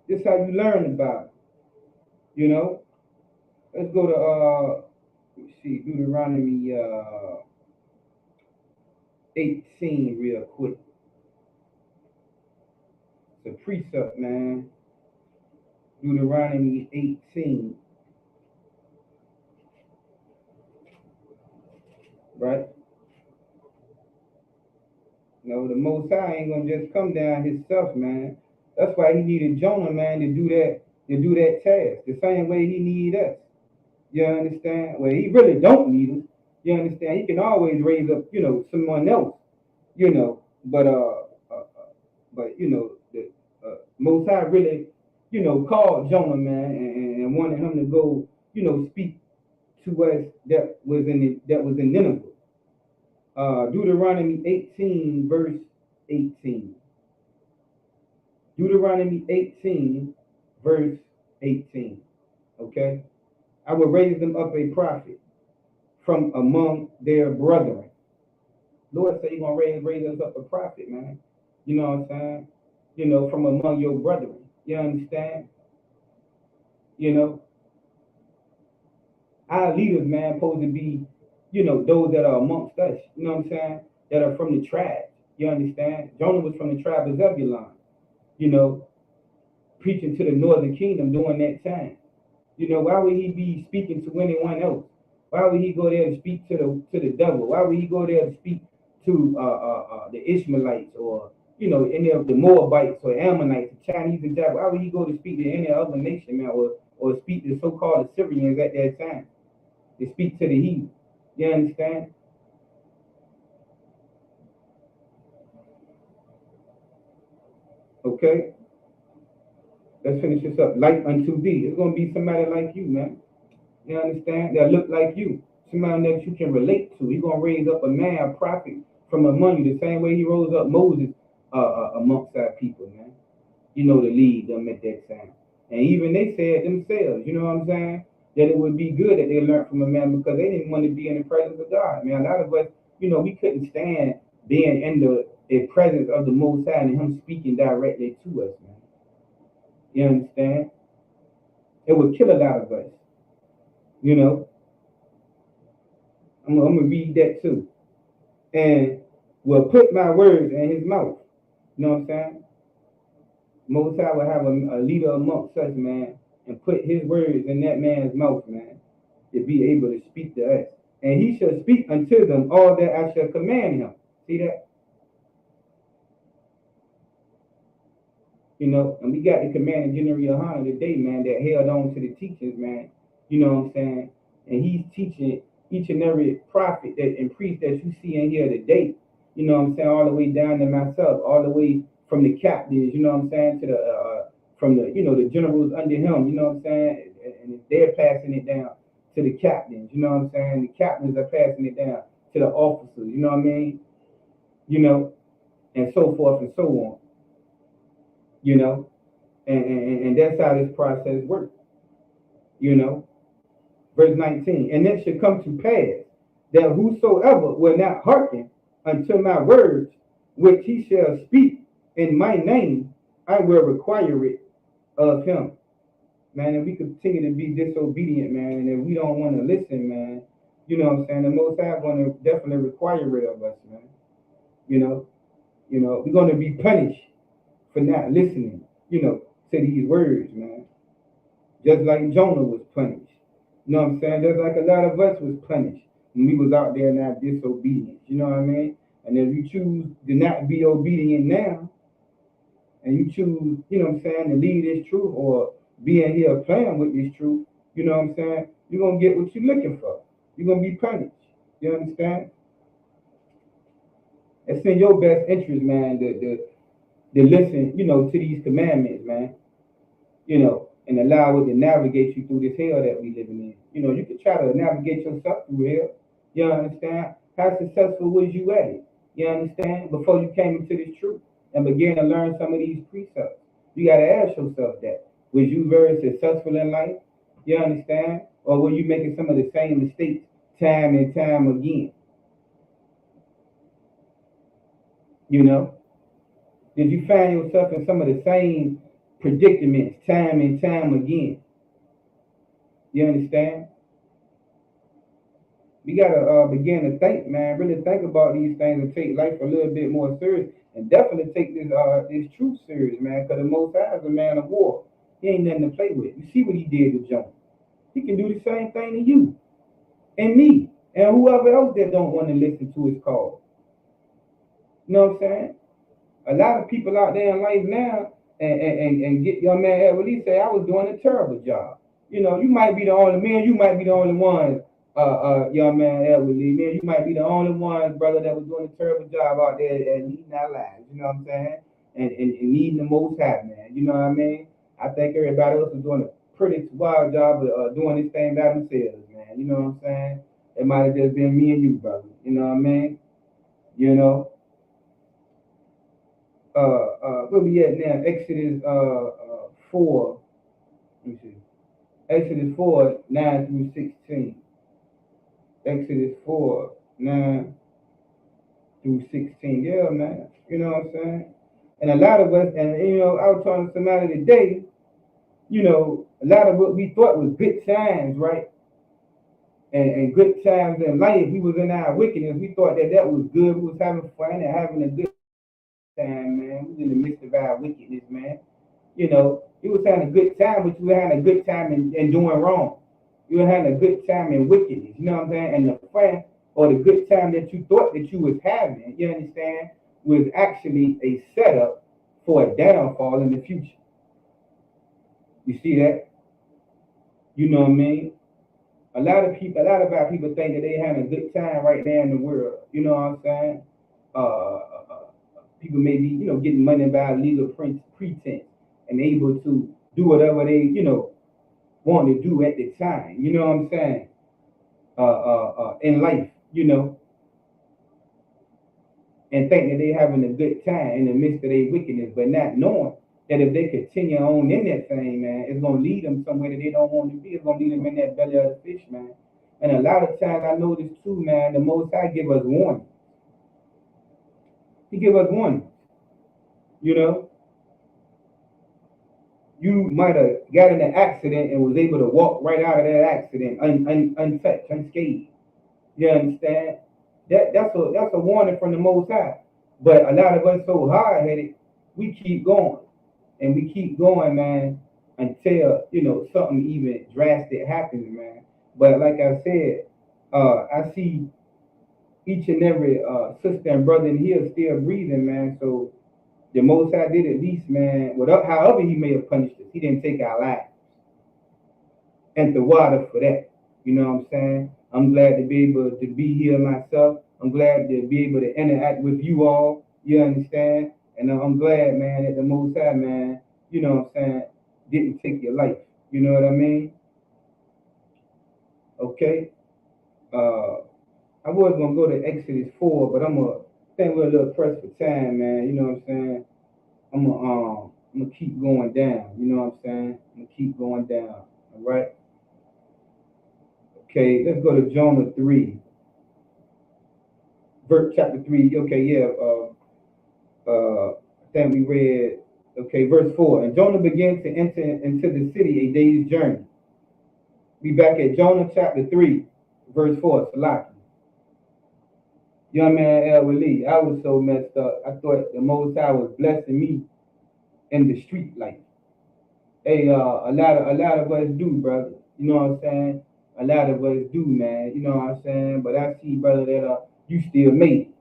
This how you learn the Bible. Let's go to let's see, Deuteronomy 18 real quick. It's a precept, man. Deuteronomy 18. Right? The Most High ain't gonna just come down himself, man. That's why he needed Jonah, man, to do that task. The same way he need us. You understand? Well, he really don't need us. You understand? He can always raise up, someone else. But the Most High really, called Jonah, man, and wanted him to go, speak to us that was in Nineveh. Deuteronomy 18, verse 18. Deuteronomy 18, verse 18. Okay? I will raise them up a prophet from among their brethren. Lord said he's going to raise us up a prophet, man. You know what I'm saying? From among your brethren. You understand? Our leaders, man, supposed to be, those that are amongst us. You know what I'm saying? That are from the tribe. You understand? Jonah was from the tribe of Zebulun. Preaching to the northern kingdom during that time. Why would he be speaking to anyone else? Why would he go there to speak to the devil? Why would he go there to speak to the Ishmaelites or any of the Moabites or Ammonites, the Chinese and Japanese? Why would he go to speak to any other nation, man, or speak to the so-called Assyrians at that time? To speak to the heathen. You understand? Okay. Let's finish this up. Like unto thee. It's going to be somebody like you, man. You understand? That look like you. Somebody that you can relate to. He's going to raise up a man, a prophet from among you, the same way he rose up Moses amongst our people, man. To lead them at that time. And even they said themselves, you know what I'm saying? That it would be good that they learned from a man because they didn't want to be in the presence of God. Man, a lot of us, we couldn't stand being in the presence of the Most High and him speaking directly to us, man. You understand? It would kill a lot of us. I'm going to read that too. And will put my words in his mouth. You know what I'm saying? Most High will have a leader amongst us, man, and put his words in that man's mouth, man, to be able to speak to us. And he shall speak unto them all that I shall command him. See that? And we got the commanding General Yohana today, man, that held on to the teachings, man. You know what I'm saying? And he's teaching each and every prophet and priest that you see in here today. You know what I'm saying? All the way down to myself, all the way from the captains, you know what I'm saying, to the generals under him, you know what I'm saying? And they're passing it down to the captains, you know what I'm saying? The captains are passing it down to the officers, you know what I mean? And so forth and so on. And that's how this process works. Verse 19, and it shall come to pass that whosoever will not hearken unto my words, which he shall speak in my name, I will require it of him. Man, if we continue to be disobedient, man, and if we don't want to listen, man, you know what I'm saying, the Most High going to definitely require it of us, man. You know, we're going to be punished for not listening, to these words, man. Just like Jonah was punished. You know what I'm saying? Just like a lot of us was punished when we was out there in our disobedience. You know what I mean? And if you choose to not be obedient now, and you choose, what I'm saying, to leave this truth or be in here playing with this truth, you know what I'm saying? You're going to get what you're looking for. You're going to be punished. You understand? It's in your best interest, man, to listen, to these commandments, man, and allow it to navigate you through this hell that we living in. You could try to navigate yourself through hell. You understand? How successful was you at it? You understand? Before you came into this truth and began to learn some of these precepts. You got to ask yourself that. Was you very successful in life? You understand? Or were you making some of the same mistakes time and time again? Did you find yourself in some of the same predicaments time and time again? You understand? We gotta begin to think, man. Really think about these things and take life a little bit more serious, and definitely take this truth serious, man. Because the Most High is a man of war. He ain't nothing to play with. You see what he did with Jonah. He can do the same thing to you and me and whoever else that don't want to listen to his call. You know what I'm saying? A lot of people out there in life now and get your man Edward say I was doing a terrible job. You might be the only man, you might be the only one, young man Edward Lee, man, you might be the only one, brother, that was doing a terrible job out there and leading our lives, you know what I'm saying? And needing the Most High, man. You know what I mean? I think everybody else is doing a pretty wild job of doing this thing by themselves, man. You know what I'm saying? It might have just been me and you, brother. You know what I mean? Where we at now? Exodus 4. Let me see. Exodus 4, 9 through 16. Exodus 4, 9 through 16. Yeah, man. You know what I'm saying? And a lot of us, and I was talking to somebody today, a lot of what we thought was good times, right? And good times in life, we was in our wickedness. We thought that was good. We was having fun and having a good time, man. We was in the midst of our wickedness, man. You was having a good time, but you were having a good time in doing wrong. You were having a good time in wickedness, you know what I'm saying? And the fun or the good time that you thought that you was having, you understand, was actually a setup for a downfall in the future. You see that? You know what I mean? A lot of our people think that they having a good time right now in the world. You know what I'm saying? People may be, getting money by legal pretense and able to do whatever they, want to do at the time. You know what I'm saying? In life, and think that they having a good time in the midst of their wickedness, but not knowing that if they continue on in that thing, man, it's gonna lead them somewhere that they don't want to be. It's gonna lead them in that belly of the fish, man. And a lot of times I notice too, man, the Most High give us warning. He give us warning. You might have got in an accident and was able to walk right out of that accident untouched, unscathed. You understand? That's a warning from the Most High. But a lot of us so hard-headed, we keep going. And we keep going, man, until, something even drastic happens, man. But like I said, I see each and every sister and brother in here still breathing, man. So the Most High did at least, man, however he may have punished us, he didn't take our lives. And the water for that. You know what I'm saying? I'm glad to be able to be here myself. I'm glad to be able to interact with you all. You understand? And I'm glad, man, that the Most High, man, you know what I'm saying, didn't take your life. You know what I mean? Okay? I was going to go to Exodus 4, but I think we're a little pressed for time, man. You know what I'm saying? I'm gonna keep going down. You know what I'm saying? I'm gonna keep going down. All right? Okay, let's go to Jonah 3. Chapter 3. Okay, yeah. I think we read, verse 4. And Jonah began to enter into the city a day's journey. We back at Jonah chapter 3, verse 4. Salaki. Young man Elwood Lee, I was so messed up. I thought the Most High was blessing me in the street life. Hey, a lot of us do, brother. You know what I'm saying? A lot of us do, man. You know what I'm saying? But I see, brother, that you still made it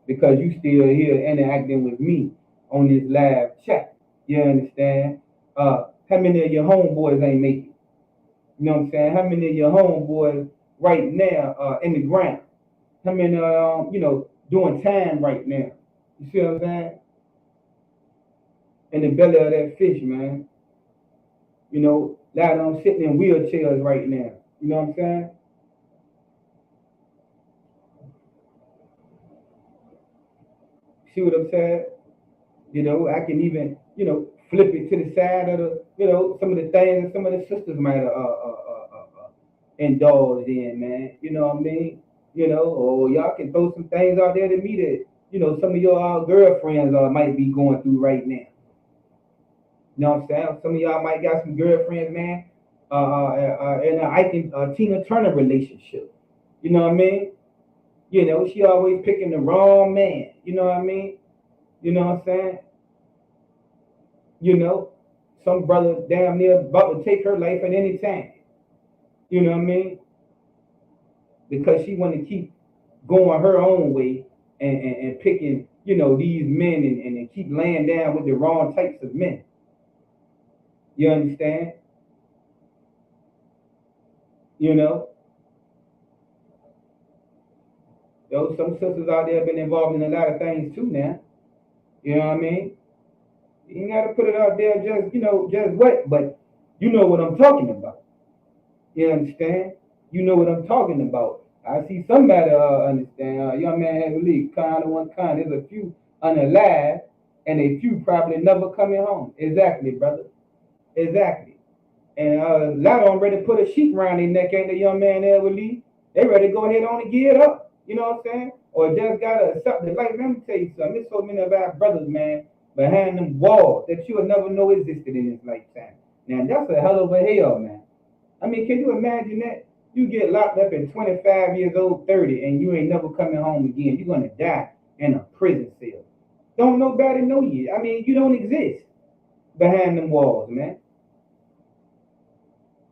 because you still here interacting with me on this live chat. You understand? How many of your homeboys ain't make it? You know what I'm saying? How many of your homeboys right now in the ground? How many doing time right now? You see what I'm saying? In the belly of that fish, man. You know, a lot of them sitting in wheelchairs right now. You know what I'm saying? See what I'm saying? You know, I can even, flip it to the side of some of the things that some of the sisters might have indulged in, man. You know what I mean? Or y'all can throw some things out there to me that, some of your girlfriends might be going through right now. You know what I'm saying? Some of y'all might got some girlfriends, man, in a Tina Turner relationship. You know what I mean? She always picking the wrong man. You know what I mean? You know what I'm saying? Some brother damn near about to take her life at any time. You know what I mean? Because she want to keep going her own way and picking, these men and keep laying down with the wrong types of men. You understand? Some sisters out there have been involved in a lot of things too now. You know what I mean? You ain't got to put it out there just what, but you know what I'm talking about. You understand? You know what I'm talking about. I see somebody understand. Young man has a leak, kind of one kind. There's a few unalive, and a few probably never coming home. Exactly, brother. Exactly. And a lot of them ready to put a sheet around their neck, ain't the young man there with Lee? They ready to go ahead on and get it up. You know what I'm saying? Or just gotta accept it. Like, let me tell you something. There's so many of our brothers, man, behind them walls that you'll never know existed in this lifetime. Now that's a hell of a hell, man. I mean, can you imagine that? You get locked up at 25 years old, 30, and you ain't never coming home again. You're gonna die in a prison cell. Don't nobody know you. I mean, you don't exist behind them walls, man.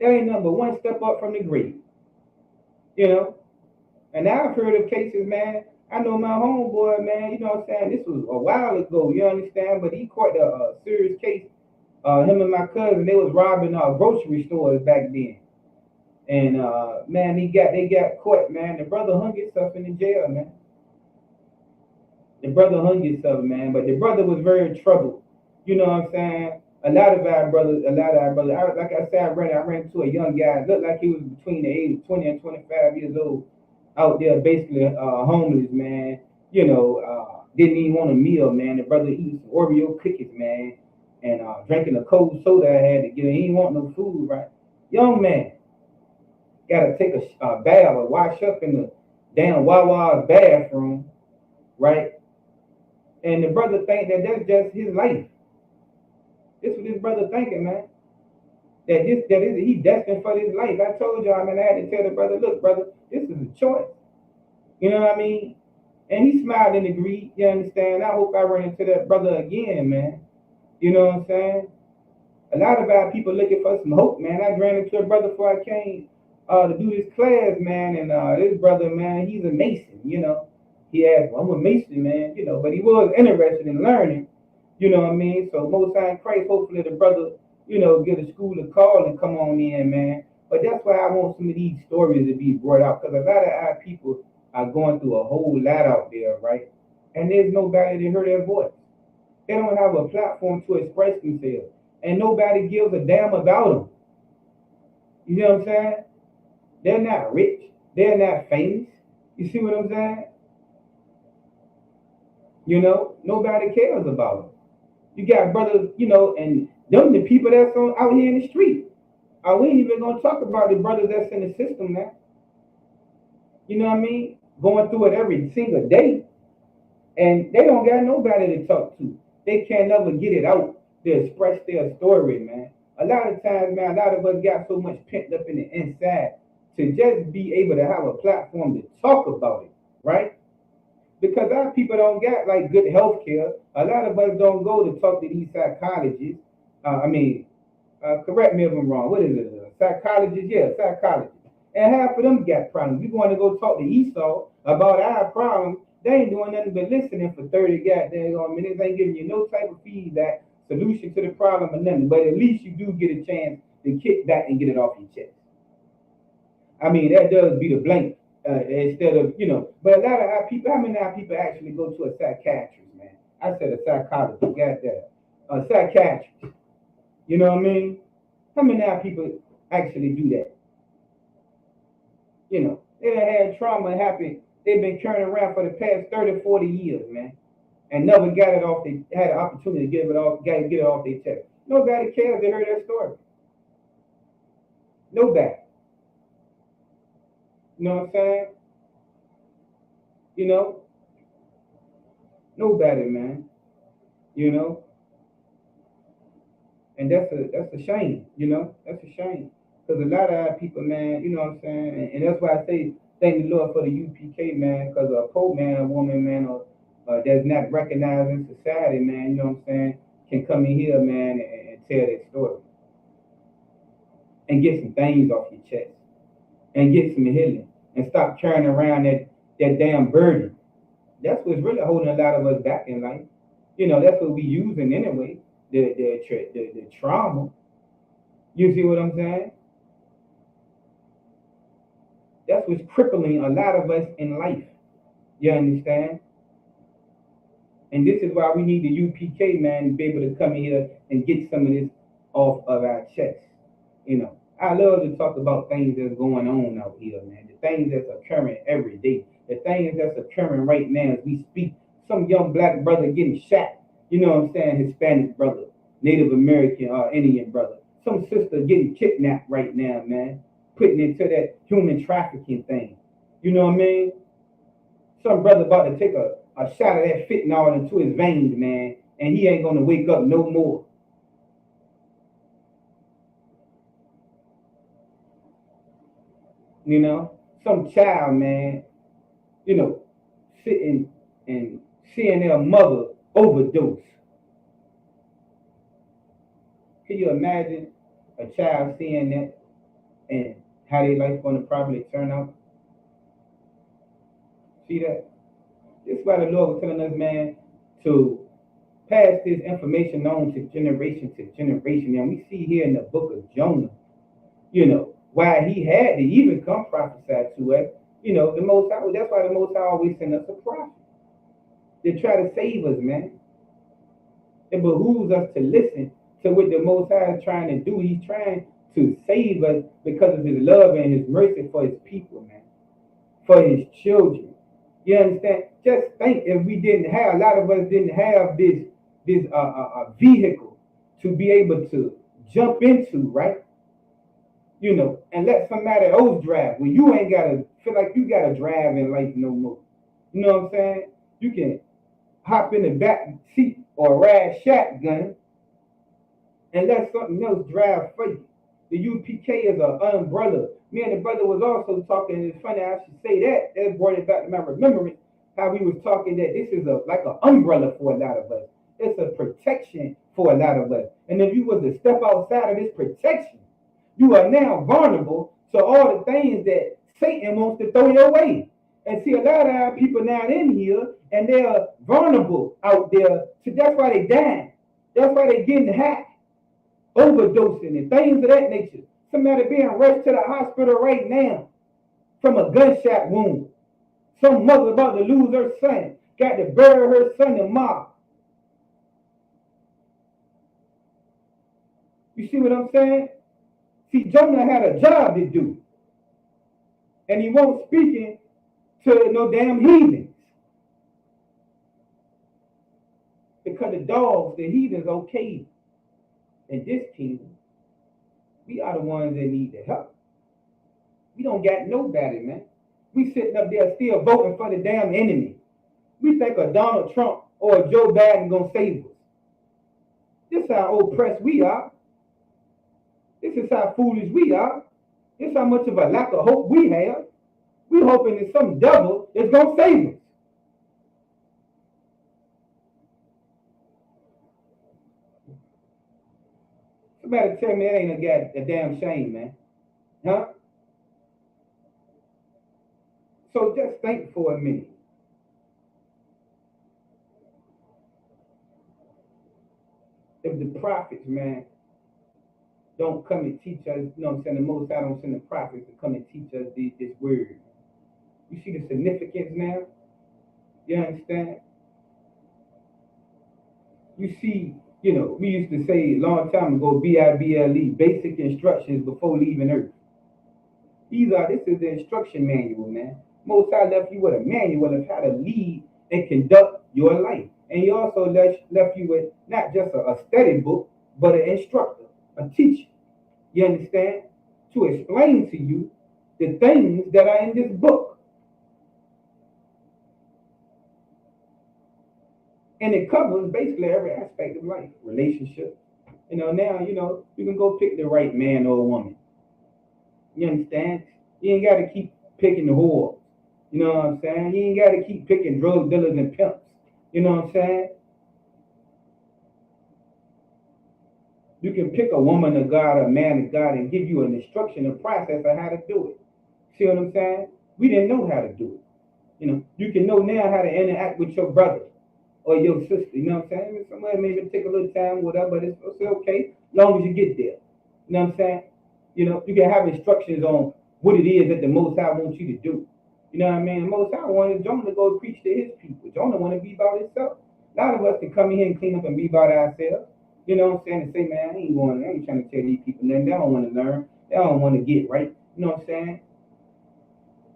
That ain't number one step up from the grave. And I've heard of cases, man. I know my homeboy, man, you know what I'm saying? This was a while ago, you understand? But he caught a serious case. Him and my cousin, they was robbing grocery stores back then. And man, they got caught, man. The brother hung himself in the jail, man. The brother hung himself, man. But the brother was very troubled. You know what I'm saying? A lot of our brothers, like I said, I ran into a young guy. Looked like he was between the age of 20 and 25 years old, out there basically homeless, man. Didn't even want a meal, man. The brother eating some Oreo cookies, man, and drinking a cold soda I had to get him. He didn't want no food, right? Young man, gotta take a bath or wash up in the damn Wawa's bathroom, right? And the brother think that that's just his life. This what this brother thinking, man. That he destined for this life. I told y'all, man, I had to tell the brother, look, brother, this is a choice. You know what I mean? And he smiled and agreed. You understand? I hope I run into that brother again, man. You know what I'm saying? A lot of our people looking for some hope, man. I ran into a brother before I came to do this class, man, and this brother, man, he's a Mason. He asked, well, I'm a Mason, man. But he was interested in learning. You know what I mean? So Most High in Christ, hopefully the brother, get a school to call and come on in, man. But that's why I want some of these stories to be brought out, because a lot of our people are going through a whole lot out there, right? And there's nobody to hear their voice. They don't have a platform to express themselves, and nobody gives a damn about them. You know what I'm saying? They're not rich. They're not famous. You see what I'm saying? Nobody cares about them. You got brothers, and them the people that's out here in the street. We ain't even gonna talk about the brothers that's in the system now. You know what I mean? Going through it every single day. And they don't got nobody to talk to. They can't never get it out to express their story, man. A lot of times, man, a lot of us got so much pent up in the inside to just be able to have a platform to talk about it, right? Because our people don't get like good health care. A lot of us don't go to talk to these psychologists. Correct me if I'm wrong. What is it? Psychologists? Yeah, psychologists. And half of them got problems. We want to go talk to Esau about our problems. They ain't doing nothing but listening for 30 goddamn minutes. They ain't giving you no type of feedback, solution to the problem, or nothing. But at least you do get a chance to kick back and get it off your chest. I mean, that does be the blank instead of, but a lot of our people, how many of our people actually go to a psychiatrist, man? I said a psychologist, goddamn. A psychiatrist. You know what I mean? How many of our people actually do that? They done had trauma happen. They've been carrying around for the past 30, 40 years, man. And never got it off. They had an opportunity to get it off their chest. Nobody cares. They heard that story. Nobody. You know what I'm saying? Nobody, man. And that's a shame. That's a shame. Because a lot of our people, man, you know what I'm saying? And that's why I say thank the Lord for the UPK, man, because a poor man, a woman, man, or that's not recognized in society, man, you know what I'm saying, can come in here, man, and tell their story. And get some things off your chest. And get some healing. And stop carrying around that damn burden. That's what's really holding a lot of us back in life. That's what we using anyway. The trauma. You see what I'm saying? That's what's crippling a lot of us in life. You understand? And this is why we need the UPK, man, to be able to come in here and get some of this off of our chest. I love to talk about things that's going on out here, man. The things that's occurring every day. The things that's occurring right now as we speak. Some young black brother getting shot. You know what I'm saying? Hispanic brother, Native American or Indian brother. Some sister getting kidnapped right now, man. Putting into that human trafficking thing. You know what I mean? Some brother about to take a shot of that fentanyl into his veins, man, and he ain't gonna wake up no more. Some child, man, sitting and seeing their mother overdose. Can you imagine a child seeing that and how their life going to probably turn out? See that? This is why the Lord was telling us, man, to pass this information on to generation. And we see here in the book of Jonah, why he had to even come prophesy to us. The Most High, that's why the Most High always send us a prophet. They try to save us, man. It behooves us to listen to what the Most High is trying to do. He's trying to save us because of his love and his mercy for his people, man. For his children. You understand? Just think if we didn't have, a lot of us didn't have this vehicle to be able to jump into, right? And let somebody else drive. Well, you ain't gotta feel like you gotta drive in life no more. You know what I'm saying? You can hop in the back seat or ride shotgun and let something else drive for you. The UPK is an umbrella. Me and the brother was also talking, and it's funny I should say that. That brought it back to my remembrance, how we was talking that this is like an umbrella for a lot of us. It's a protection for a lot of us. And if you was to step outside of this protection, you are now vulnerable to all the things that Satan wants to throw your way. And see, a lot of our people now in here, and they are vulnerable out there. So that's why they dying. That's why they getting hacked, overdosing, and things of that nature. Somebody being rushed to the hospital right now from a gunshot wound. Some mother about to lose her son, got to bury her son tomorrow. You see what I'm saying? See, Jonah had a job to do. And he wasn't speaking to no damn heathens. Because the dogs, the heathens, okay. In this kingdom, we are the ones that need the help. We don't got nobody, man. We sitting up there still voting for the damn enemy. We think a Donald Trump or a Joe Biden gonna save us. This is how oppressed we are. This is how foolish we are. This is how much of a lack of hope we have. We're hoping that some devil is going to save us. Somebody tell me that ain't a damn shame, man. Huh? So just think for a minute. If the prophets, man, don't come and teach us, you know what I'm saying, the Most High don't send the prophets to come and teach us this word. You see the significance now? You understand? You see, you know, we used to say a long time ago, BIBLE, basic instructions before leaving Earth. This is the instruction manual, man. Most High left you with a manual of how to lead and conduct your life. And he also left you with not just a study book, but an instructor, a teacher. You understand? To explain to you the things that are in this book. And it covers basically every aspect of life, relationships. You know, now, you know, you can go pick the right man or woman. You understand? You ain't got to keep picking the whores. You know what I'm saying? You ain't got to keep picking drug dealers and pimps. You know what I'm saying? You can pick a woman of God, a man of God, and give you an instruction, a process of how to do it. See what I'm saying? We didn't know how to do it. You know, you can know now how to interact with your brother or your sister. You know what I'm saying? Somebody may even take a little time, whatever, but it's okay, as long as you get there. You know what I'm saying? You know, you can have instructions on what it is that the Most High wants you to do. You know what I mean? The Most High wanted Jonah to go preach to his people. Jonah wanted to be about himself. A lot of us can come in here and clean up and be about ourselves. You know what I'm saying? And say, man, I ain't trying to tell these people nothing. They don't want to learn. They don't want to get right. You know what I'm saying?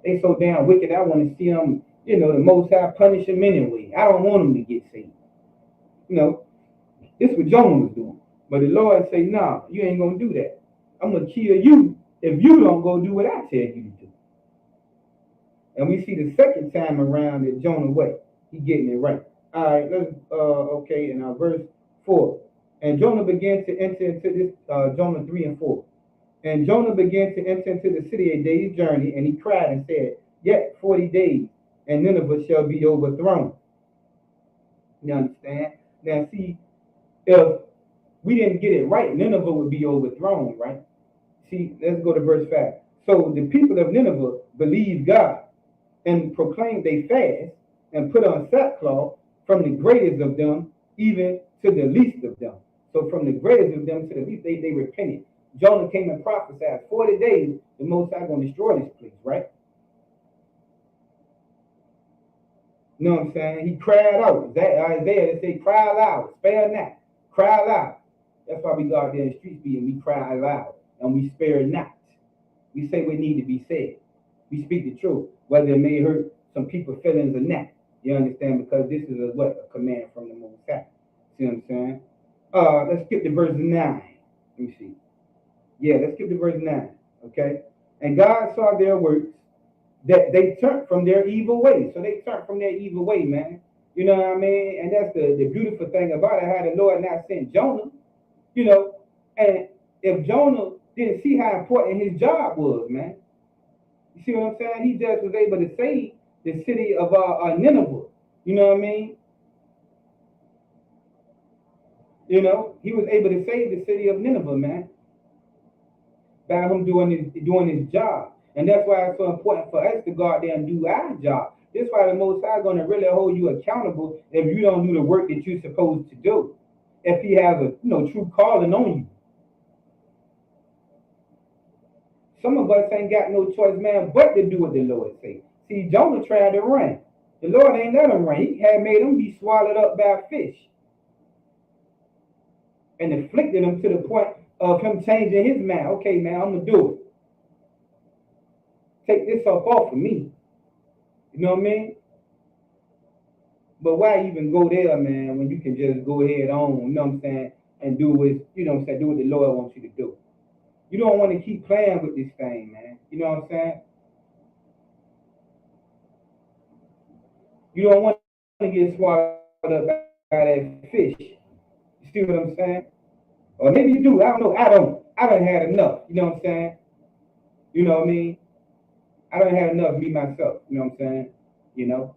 They so damn wicked, I want to see them, you know, the Most High punish them anyway. I don't want them to get saved. You know, this is what Jonah was doing. But the Lord say, nah, you ain't going to do that. I'm going to kill you if you don't go do what I tell you to do. And we see the second time around that Jonah way. He getting it right. All right, let's, okay, in verse 4. And Jonah began to enter into this, Jonah 3 and 4. And Jonah began to enter into the city a day's journey, and he cried and said, yet 40 days, and Nineveh shall be overthrown. You understand? Now see, if we didn't get it right, Nineveh would be overthrown, right? See, let's go to verse 5. So the people of Nineveh believed God and proclaimed they fast and put on sackcloth from the greatest of them even to the least of them. So from the greatest of them to the least, they repented. Jonah came and prophesied 40 days, the Most High going to destroy this place, right? You know what I'm saying? He cried out. Isaiah, they say, cry loud, spare not, cry loud. That's why we go out there in the streets and we cry loud and we spare not. We say what need to be said. We speak the truth, whether it may hurt some people's feelings or not. You understand? Because this is a command from the Most High. See what I'm saying? Let's skip to verse 9. Let me see. Yeah, let's skip to verse 9. Okay? And God saw their works, that they turned from their evil ways. So they turned from their evil way, man. You know what I mean? And that's the beautiful thing about it, how the Lord not sent Jonah. You know, and if Jonah didn't see how important his job was, man. You see what I'm saying? He just was able to save the city of Nineveh. You know what I mean? You know, he was able to save the city of Nineveh, man, by him doing his job. And that's why it's so important for us to go out there and do our job. That's why the Most High is going to really hold you accountable if you don't do the work that you're supposed to do. If he has a true calling on you. Some of us ain't got no choice, man, but to do what the Lord say. See, Jonah tried to run. The Lord ain't let him run. He had made him be swallowed up by a fish. And afflicted him to the point of him changing his mind. Okay, man, I'm going to do it. Take this up off of me. You know what I mean? But why even go there, man, when you can just go ahead on, you know what I'm saying, and do what, you know what I'm saying, do what the Lord wants you to do. You don't want to keep playing with this thing, man. You know what I'm saying? You don't want to get swallowed up by that fish. You see what I'm saying? Or maybe you do. I don't know. I done had enough. You know what I'm saying? You know what I mean? I done had enough of me myself. You know what I'm saying? You know?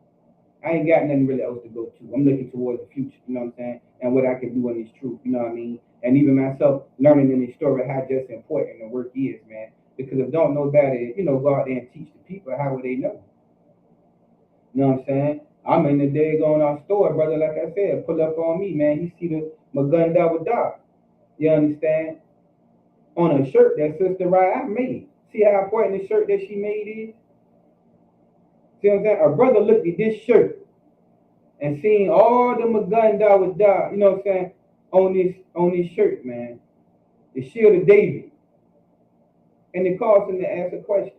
I ain't got nothing really else to go to. I'm looking towards the future, you know what I'm saying? And what I can do in this truth, you know what I mean? And even myself learning in this story how just important the work is, man. Because if don't know better, go out there and teach the people, how would they know? You know what I'm saying? I'm in the day going our store, brother, like I said, pull up on me, man. You see my gun down with dog. You understand? On a shirt that Sister Raya made. See how important the shirt that she made is? See what I'm saying? A brother looked at this shirt and seen all the Magunda with dog, you know what I'm saying, on this shirt, man. The shield of David. And it caused him to ask a question.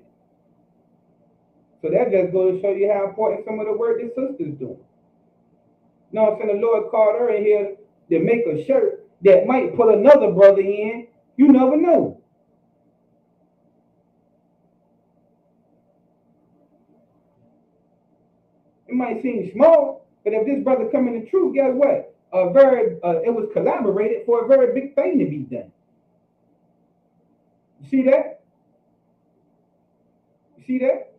So that just goes to show you how important some of the work this sister's doing. You know what I'm saying? The Lord called her in here to make a shirt that might put another brother in. You never know. It might seem small, but if this brother come in the truth, guess what? It was collaborated for a very big thing to be done. You see that? You see that?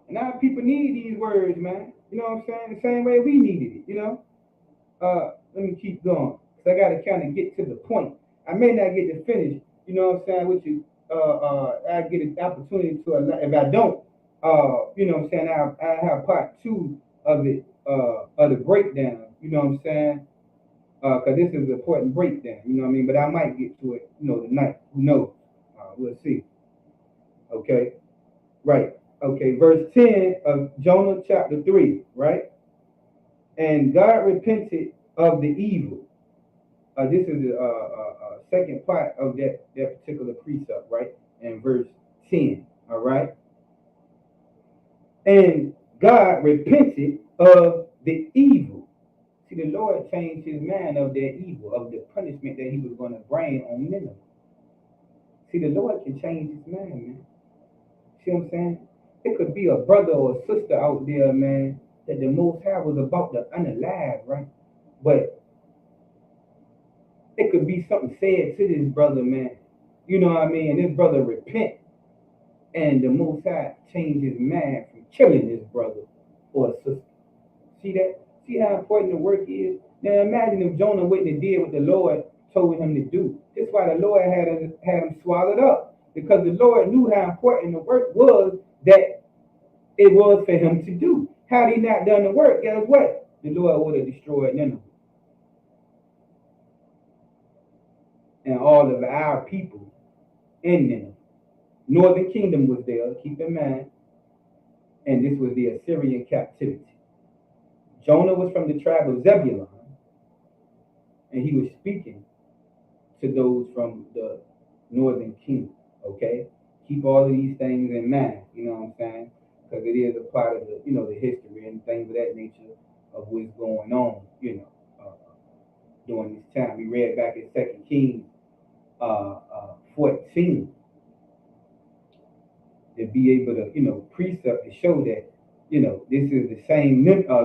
And now people need these words, man. You know what I'm saying? The same way we needed it, you know? Let me keep going. Because I got to kind of get to the point. I may not get to finish, you know what I'm saying, with you. I get an opportunity to, if I don't, you know what I'm saying, I have part 2 of it, of the breakdown, you know what I'm saying? Because this is an important breakdown, you know what I mean? But I might get to it, tonight. Who knows? We'll see. Okay? Right. Okay, verse 10 of Jonah chapter 3, right? And God repented of the evil. This is the second part of that particular precept, right? In verse 10, all right? And God repented of the evil. See, the Lord changed his mind of that evil, of the punishment that he was going to bring on Nineveh. See, the Lord can change his mind, man. See what I'm saying? It could be a brother or a sister out there, man, that the Most High was about to unalive, right? But it could be something said to this brother, man. You know what I mean? And this brother repent, and the Most High changed his mind from killing this brother or a sister. See that? See how important the work is? Now imagine if Jonah wouldn't have did what the Lord told him to do. That's why the Lord had him swallowed up. Because the Lord knew how important the work was that it was for him to do. Had he not done the work, guess what? The Lord would have destroyed Nineveh. And all of our people in Nineveh. Northern kingdom was there, keep in mind. And this was the Assyrian captivity. Jonah was from the tribe of Zebulun. And he was speaking to those from the northern kingdom. Okay? Keep all of these things in mind. You know what I'm saying? Because it is a part of the, the history and things of that nature of what's going on, during this time. We read back in 2 Kings 14 to be able to, precept to show that, this is the same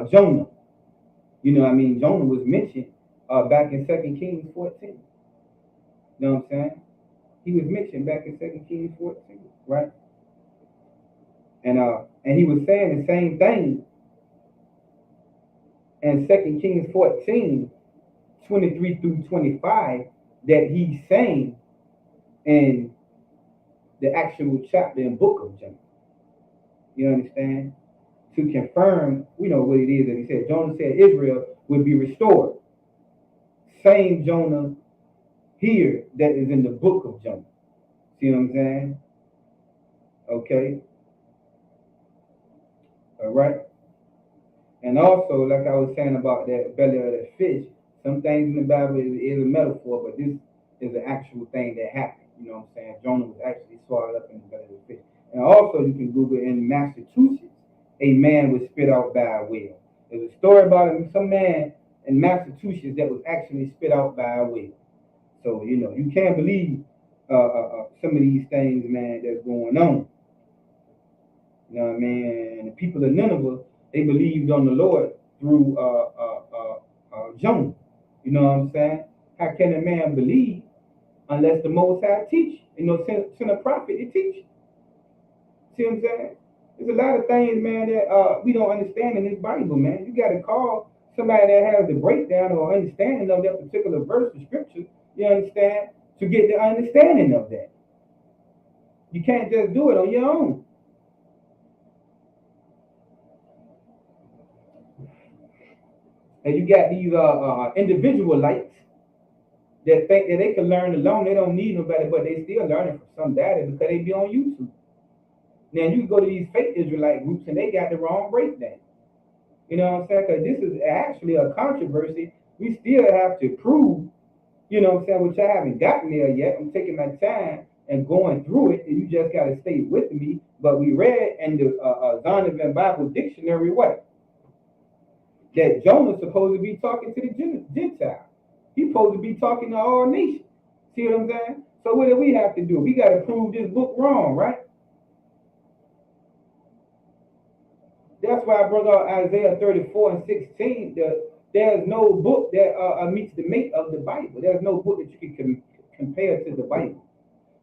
Jonah. You know what I mean? Jonah was mentioned back in 2 Kings 14. You know what I'm saying? He was mentioned back in 2 Kings 14, right? And he was saying the same thing in 2 Kings 14, 23 through 25, that he's saying in the actual chapter and book of Jonah. You understand? To confirm, what it is that he said. Jonah said Israel would be restored. Same Jonah here that is in the book of Jonah. See what I'm saying? Okay. All right. And also, like I was saying about that belly of that fish, some things in the Bible is a metaphor, but this is an actual thing that happened. You know what I'm saying? Jonah was actually swallowed up in the belly of the fish. And also, you can Google in Massachusetts, a man was spit out by a whale. There's a story about some man in Massachusetts that was actually spit out by a whale. So, you can't believe some of these things, man, that's going on. You know what I mean? And the people of Nineveh, they believed on the Lord through Jonah. You know what I'm saying? How can a man believe unless the Most High teach? Send a prophet to teach. See what I'm saying? There's a lot of things, man, that we don't understand in this Bible, man. You got to call somebody that has the breakdown or understanding of that particular verse of scripture, you understand, to get the understanding of that. You can't just do it on your own. And you got these individual lights that think that they can learn alone. They don't need nobody, but they still learning from some data because they be on YouTube. Now you can go to these fake Israelite groups and they got the wrong breakdown. You know what I'm saying? Because this is actually a controversy. We still have to prove, you know what I'm saying, which I haven't gotten there yet. I'm taking my time and going through it, and you just got to stay with me. But we read in the Zondervan Bible Dictionary what? That Jonah's supposed to be talking to the Gentiles. He's supposed to be talking to all nations. See what I'm saying? So what do we have to do? We got to prove this book wrong, right? That's why I brought out Isaiah 34 and 16. There's no book that meets the mate of the Bible. There's no book that you can compare to the Bible.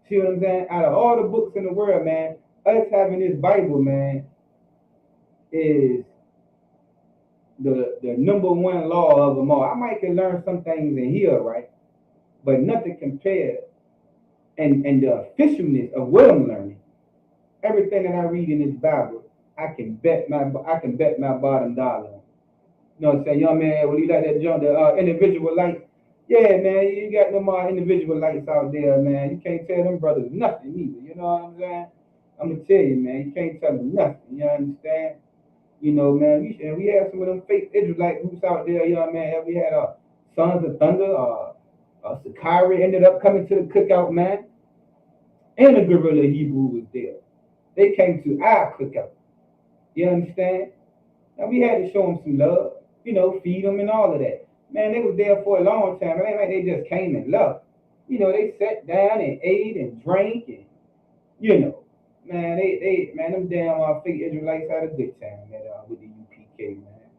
See what I'm saying? Out of all the books in the world, man, us having this Bible, man, is the number one law of them all. I might can learn some things in here, right? But nothing compared. And the officialness of what I'm learning, everything that I read in this Bible, I can bet my bottom dollar on. You know what I'm saying? Young man, when you like that jump, the individual lights, yeah, man, you got them individual lights out there, man. You can't tell them brothers nothing either. You know what I'm saying? I'm gonna tell you, man, you can't tell them nothing. You understand? You know, man, we had some of them fake Israelite groups out there, you know, man. We had Sons of Thunder, Sakari ended up coming to the cookout, man. And the Gorilla Hebrew was there. They came to our cookout. You understand? And we had to show them some love, you know, feed them and all of that. Man, they was there for a long time. It ain't like they just came and left. You know, they sat down and ate and drank and, you know, man, them damn fake Israelites had a good time with the UPK, man.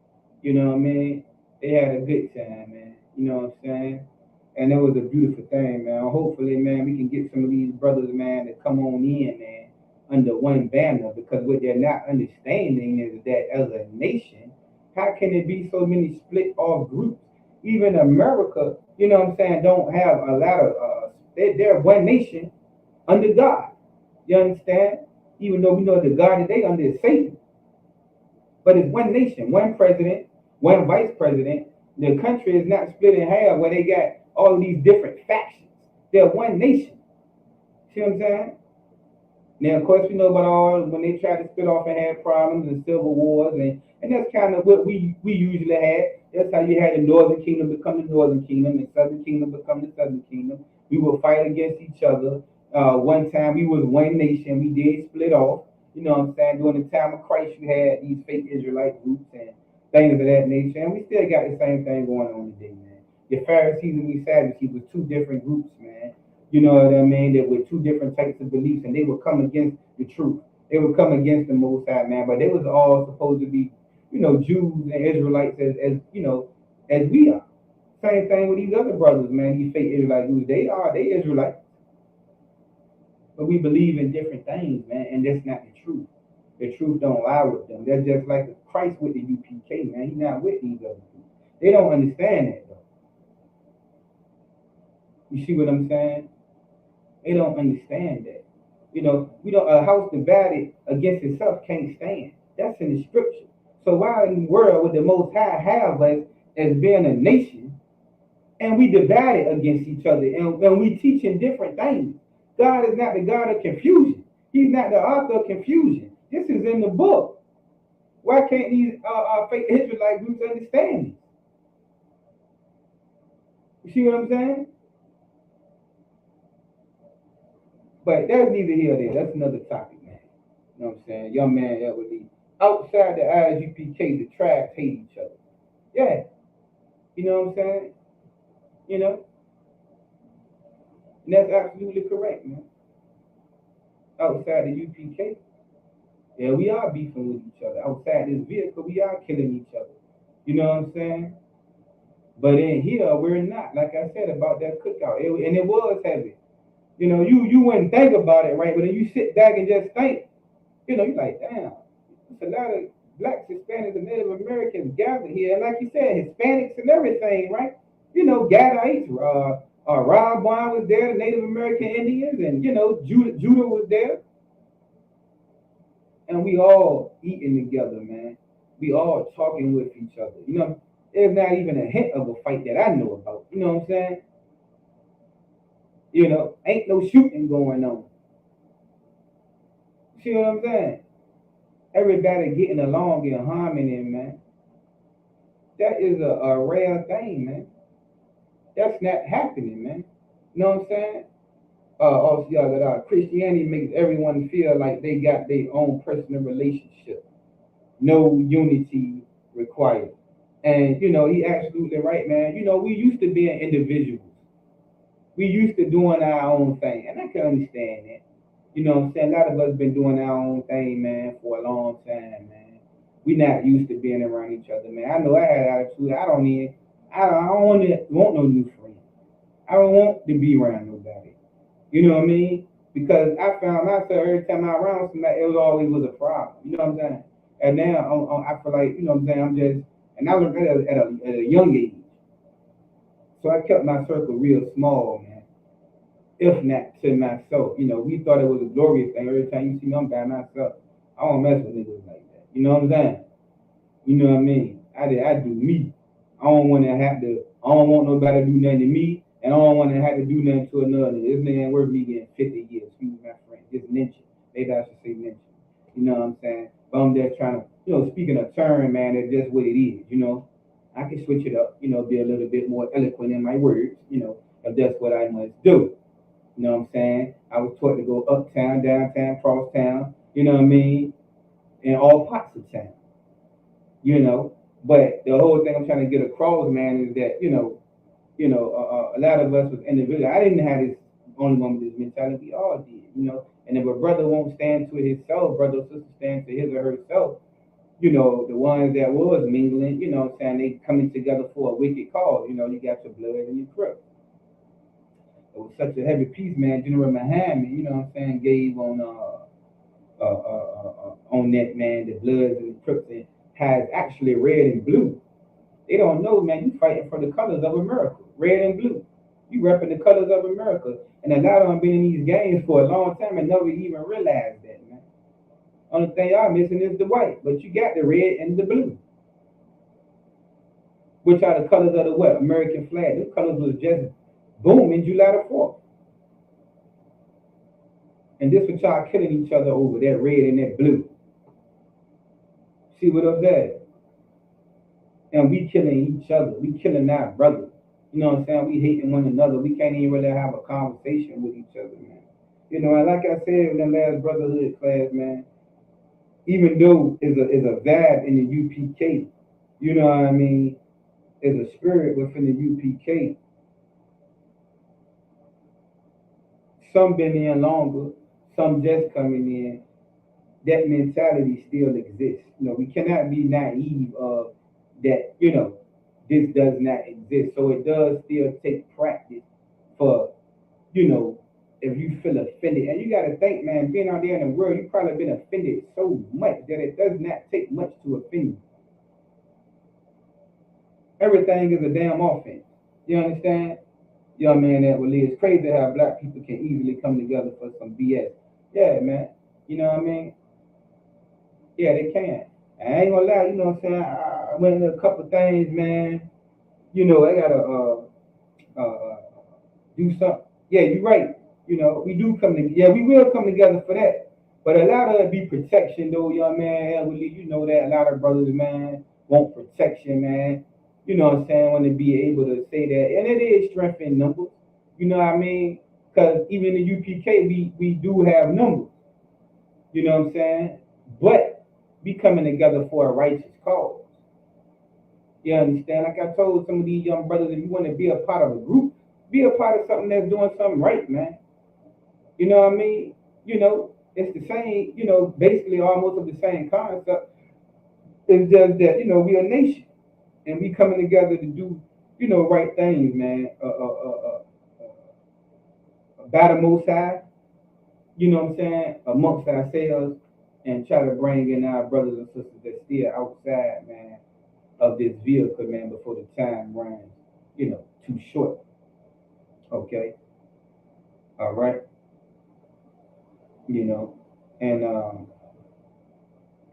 You know what I mean? They had a good time, man. You know what I'm saying? And it was a beautiful thing, man. Hopefully, man, we can get some of these brothers, man, to come on in, man, under one banner, because what they're not understanding is that as a nation, how can it be so many split off groups? Even America, you know what I'm saying, don't have a lot of, they're one nation under God. You understand? Even though we know the God that they under is Satan. But it's one nation, one president, one vice president. The country is not split in half where they got all of these different factions. They're one nation. See what I'm saying? Now, of course, we know about all when they try to split off and have problems and civil wars, and that's kind of what we usually had. That's how you had the Northern Kingdom become the Northern Kingdom and Southern Kingdom become the Southern Kingdom. We would fight against each other. One time we was one nation. We did split off. You know what I'm saying? During the time of Christ, you had these fake Israelite groups and things of that nature. And we still got the same thing going on today, man. The Pharisees and the Sadducees was two different groups, man. You know what I mean? That were two different types of beliefs, and they would come against the truth. They would come against the Most High, man. But they was all supposed to be, you know, Jews and Israelites as you know, as we are. Same thing with these other brothers, man. These fake Israelite Jews, they Israelites. But we believe in different things, man, and that's not the truth. The truth don't lie with them. They're just like Christ with the UPK, man. He's not with these other people. They don't understand that, though. You see what I'm saying? They don't understand that. You know, we don't. A house divided against itself can't stand. That's in the scripture. So why in the world would the Most High have us as being a nation, and we divided against each other, and we teaching different things? God is not the God of confusion. He's not the author of confusion. This is in the book. Why can't these fake Israelite groups understand this? You see what I'm saying? But that's neither here nor there. That's another topic, man. You know what I'm saying? Young man that would be outside the ISUPK, the tribes hate each other. Yeah. You know what I'm saying? You know? And that's absolutely correct, man. Outside the UPK, yeah, we are beefing with each other. Outside this vehicle, we are killing each other. You know what I'm saying? But in here, we're not. Like I said about that cookout, and it was heavy. You know, you wouldn't think about it, right? But then you sit back and just think, You know, you're like, damn, it's a lot of blacks, Hispanics, and Native Americans gathered here. And like you said, Hispanics and everything, right? You know, Gadites, Rob Bond was there, the Native American Indians, and, you know, Judah was there. And we all eating together, man. We all talking with each other. You know, there's not even a hint of a fight that I know about. You know what I'm saying? You know, ain't no shooting going on. See what I'm saying? Everybody getting along in harmony, man. That is a rare thing, man. That's not happening, man. You know what I'm saying? Also, that Christianity makes everyone feel like they got their own personal relationship. No unity required. And, you know, he absolutely right, man. You know, we used to being individuals. We used to doing our own thing. And I can understand that. You know what I'm saying? A lot of us been doing our own thing, man, for a long time, man. We not used to being around each other, man. I know I had attitude. I don't want no new friends. I don't want to be around nobody. You know what I mean? Because I found myself every time I around somebody, it was always was a problem. You know what I'm saying? And now I feel like, you know what I'm saying, I'm just, and I learned that at a young age. So I kept my circle real small, man. If not to myself. You know, we thought it was a glorious thing. Every time you see me, I'm by myself. I don't mess with niggas like that. You know what I'm saying? You know what I mean? I do me. I don't want to have to. I don't want nobody to do nothing to me, and I don't want to have to do nothing to another. This nigga ain't worth me getting 50 years. Excuse my friend. Just ninja. Maybe I should say ninja. You know what I'm saying? But I'm just trying to, you know, speaking of turn, man, that's just what it is. You know, I can switch it up. You know, be a little bit more eloquent in my words. You know, if that's what I must do. You know what I'm saying? I was taught to go uptown, downtown, crosstown. You know what I mean? In all parts of town. You know, but the whole thing I'm trying to get across, man, is that a lot of us was individuals. I didn't have this only one with this mentality. We all did, you know. And if a brother won't stand to himself, brother or sister stand to his or herself, you know, the ones that was mingling, you know what I'm saying, they coming together for a wicked cause. You know, you got your blood and your crook. It was such a heavy piece, man. General Muhammad, you know what I'm saying, gave on that, man, the bloods and the crooks, and has actually red and blue. They don't know, man, you fighting for the colors of America, red and blue. You repping the colors of America. And a lot of them been in these games for a long time and never even realized that, man. Only thing y'all missing is the white, but you got the red and the blue, which are the colors of the what? American flag. Those colors was just booming July the 4th. And this what y'all killing each other over, that red and that blue. See what I'm saying? And we killing each other. We killing our brothers. You know what I'm saying? We hating one another. We can't even really have a conversation with each other, man. You know, and like I said in the last brotherhood class, man, even though is a vibe in the UPK, you know what I mean, is a spirit within the UPK. Some been in longer, some just coming in. That mentality still exists. You know, we cannot be naive of that, you know, this does not exist. So it does still take practice for, you know, if you feel offended. And you got to think, man, being out there in the world, you've probably been offended so much that it does not take much to offend you. Everything is a damn offense. You understand? Young man that will live. It's crazy how black people can easily come together for some BS. Yeah, man. You know what I mean? Yeah, they can. I ain't gonna lie, you know what I'm saying? I went into a couple things, man. You know, I gotta do something. Yeah, you're right. You know, we do come together. Yeah, we will come together for that. But a lot of it be protection, though, young man. You know that a lot of brothers, man, want protection, man. You know what I'm saying? Want to be able to say that, and it is strength in numbers. You know what I mean? Because even in the UPK, we do have numbers. You know what I'm saying? But we coming together for a righteous cause. You understand? Like I told some of these young brothers, if you want to be a part of a group, be a part of something that's doing something right, man. You know what I mean? You know, it's the same, you know, basically almost of the same concept. It's just that, you know, we a nation and we coming together to do, you know, right things, man. By the Most High, you know what I'm saying, amongst ourselves, and try to bring in our brothers and sisters that's still outside, man, of this vehicle, man, before the time runs, too short. Okay, all right, and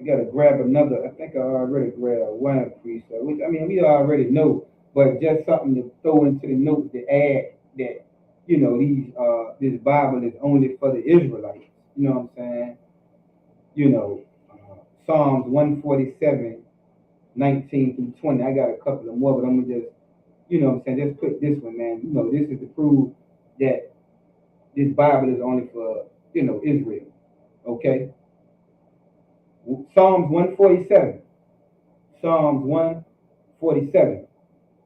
I gotta grab another. I think I already grabbed one precept, which I mean we already know, but just something to throw into the notes to add that this Bible is only for the Israelites. You know what I'm saying? Psalms 147, 19 through 20. I got a couple of more, but I'm gonna just just put this one, man. This is to prove that this Bible is only for Israel. Okay. Psalms 147. Psalms 147.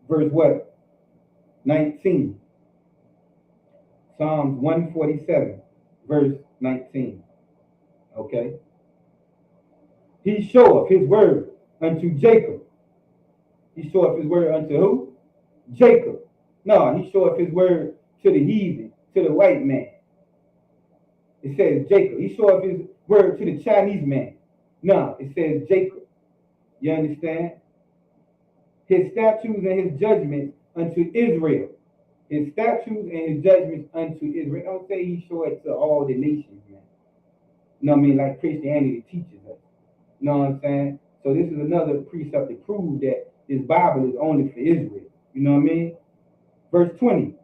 Verse what? 19. Psalms 147. Verse 19. Okay. He showeth his word unto Jacob. He showeth his word unto who? Jacob. No, he showeth his word to the heathen, to the white man. It says Jacob. He showeth his word to the Chinese man. No, it says Jacob. You understand? His statutes and his judgments unto Israel. His statutes and his judgments unto Israel. Don't say he showed it to all the nations, man. You know what I mean? Like Christianity teaches us. You know what I'm saying? So this is another precept to prove that this Bible is only for Israel. You know what I mean? Verse 20.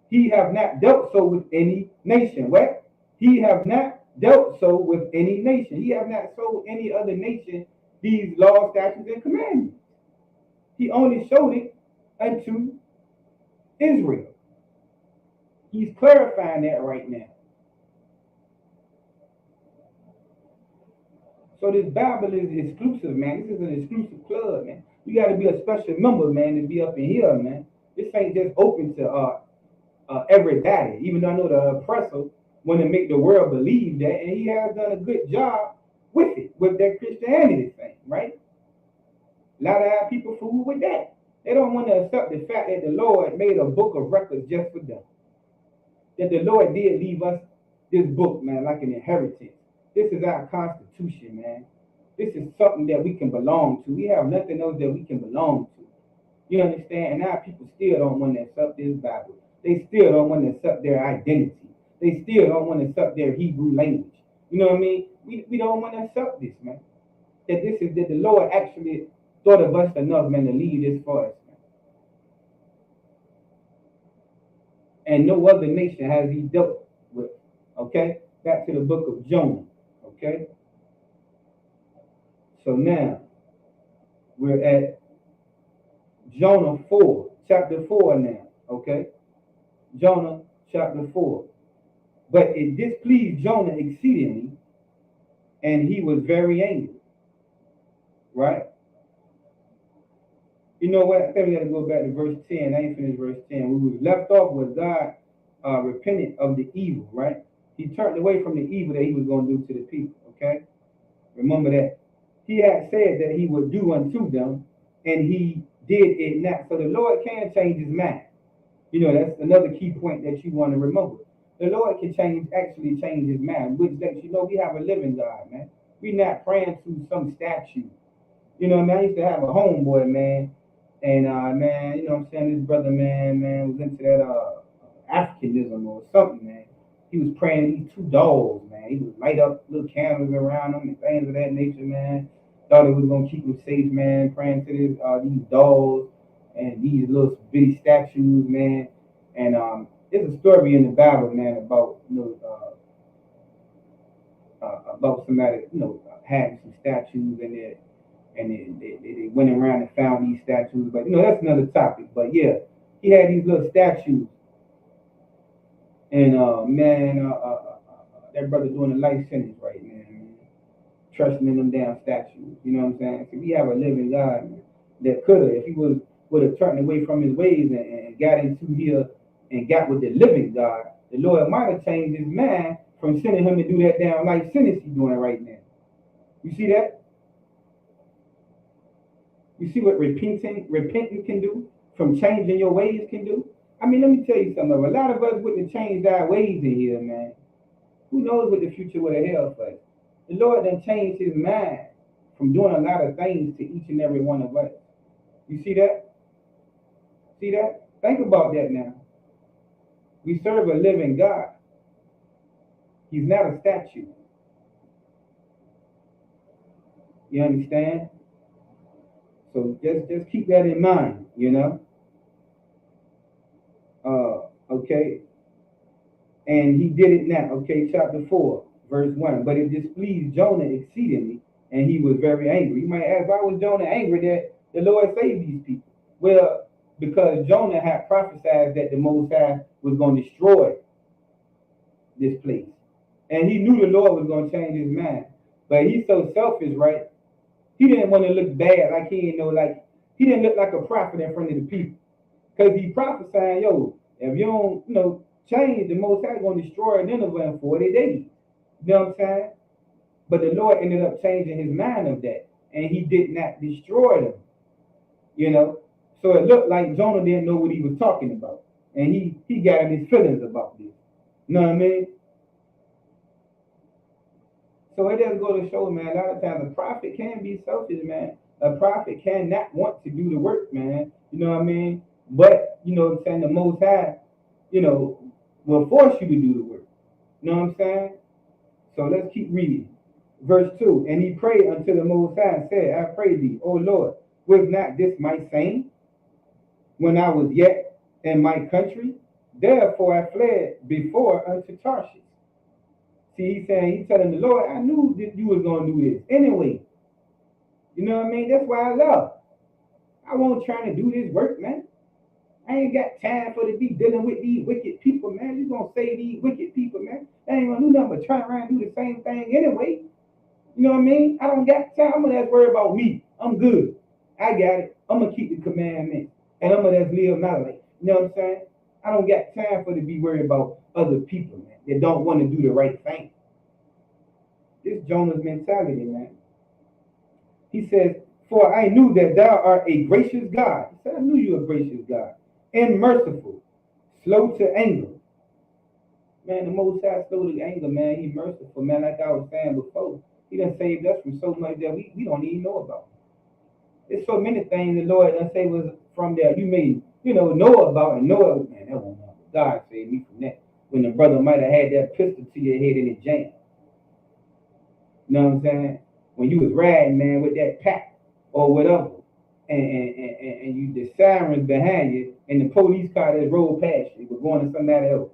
He have not dealt so with any nation. What? He have not dealt so with any nation. He have not sold any other nation these laws, statutes, and commandments. He only showed it unto Israel. He's clarifying that right now. So this Bible is exclusive, man. This is an exclusive club, man. You got to be a special member, man, to be up in here, man. This ain't just open to everybody. Even though I know the oppressor want to make the world believe that, and he has done a good job with it, with that Christianity thing, right? A lot of our people fool with that. They don't want to accept the fact that the Lord made a book of records just for them. That the Lord did leave us this book, man, like an inheritance. This is our constitution, man. This is something that we can belong to. We have nothing else that we can belong to. You understand? And our people still don't want to accept this Bible. They still don't want to accept their identity. They still don't want to accept their Hebrew language. You know what I mean? We don't want to accept this, man. That the Lord actually thought of us enough, man, to leave this for us, man. And no other nation has he dealt with. Okay? Back to the book of Jonah. Okay? So now, we're at Jonah 4, chapter 4 now. Okay? Jonah chapter 4. But it displeased Jonah exceedingly, and he was very angry. Right? You know what? I think we got to go back to verse 10. I ain't finished verse 10. We was left off with God repented of the evil, right? He turned away from the evil that he was going to do to the people, okay? Remember that. He had said that he would do unto them, and he did it not. So the Lord can change his mind. That's another key point that you want to remember. The Lord can actually change his mind, which lets you know we have a living God, man. We're not praying to some statue. You know what I mean? I used to have a homeboy, man, and man, you know what I'm saying, this brother, man, was into that Africanism or something, man. He was praying to these two dolls, man. He would light up little candles around them and things of that nature, man. Thought it was gonna keep him safe, man. Praying to these dolls and these little bitty statues, man. And there's a story in the Bible, man, about about somebody, having some statues and they went around and found these statues. But that's another topic. But yeah, he had these little statues. And that brother doing a life sentence right now, man. Trusting in them damn statues. You know what I'm saying? So we have a living God, man, that could have, if he would have turned away from his ways and got into here and got with the living God, the Lord might have changed his mind from sending him to do that damn life sentence he's doing right now. You see that? You see what repenting can do? From changing your ways can do? I mean, let me tell you something. A lot of us wouldn't have changed our ways in here, man. Who knows what the future would have held for us? The Lord done changed his mind from doing a lot of things to each and every one of us. You see that? See that? Think about that now. We serve a living God. He's not a statue. You understand? So just keep that in mind, you know? Okay. And he did it now. Okay, chapter 4, verse 1. But it displeased Jonah exceedingly, and he was very angry. You might ask, why was Jonah angry that the Lord saved these people? Well, because Jonah had prophesied that the Most High was going to destroy this place. And he knew the Lord was going to change his mind. But he's so selfish, right? He didn't want to look bad, like he didn't know, like he didn't look like a prophet in front of the people. Because he prophesied, yo, if you don't, change, the Most High going to destroy Nineveh in 40 days. You know what I'm saying? But the Lord ended up changing his mind of that. And he did not destroy them. You know? So it looked like Jonah didn't know what he was talking about. And he got in his feelings about this. You know what I mean? So it does go to show, man, a lot of times a prophet can be selfish, man. A prophet cannot want to do the work, man. You know what I mean? But, you know what I'm saying, the Most High, will force you to do the work. You know what I'm saying? So let's keep reading. Verse 2, and he prayed unto the Most High and said, I pray thee, O Lord, was not this my saying when I was yet in my country? Therefore I fled before unto Tarshish. See, he's telling the Lord, I knew that you was going to do this anyway. You know what I mean? That's why I love. I won't try to do this work, man. I ain't got time for to be dealing with these wicked people, man. You gonna save these wicked people, man. They ain't gonna do nothing but try around and do the same thing anyway. You know what I mean? I don't got time. I'm gonna just worry about me. I'm good. I got it. I'm gonna keep the commandments. And I'm gonna just live my life. You know what I'm saying? I don't got time for to be worried about other people, man, that don't want to do the right thing. This Jonah's mentality, man. He says, for I knew that thou art a gracious God. He said, I knew you were a gracious God. And merciful, slow to anger. Man, the Most High slow to anger, man. He merciful, man. Like I was saying before, he done saved us from so much that we don't even know about. There's so many things the Lord done say was from there you may, know about and know it. Man, that won't happen. God saved me from that. When the brother might have had that pistol to your head in the jam. You know what I'm saying? When you was riding, man, with that pack or whatever, and you the sirens behind you, and the police car that rolled past you was going to somebody else.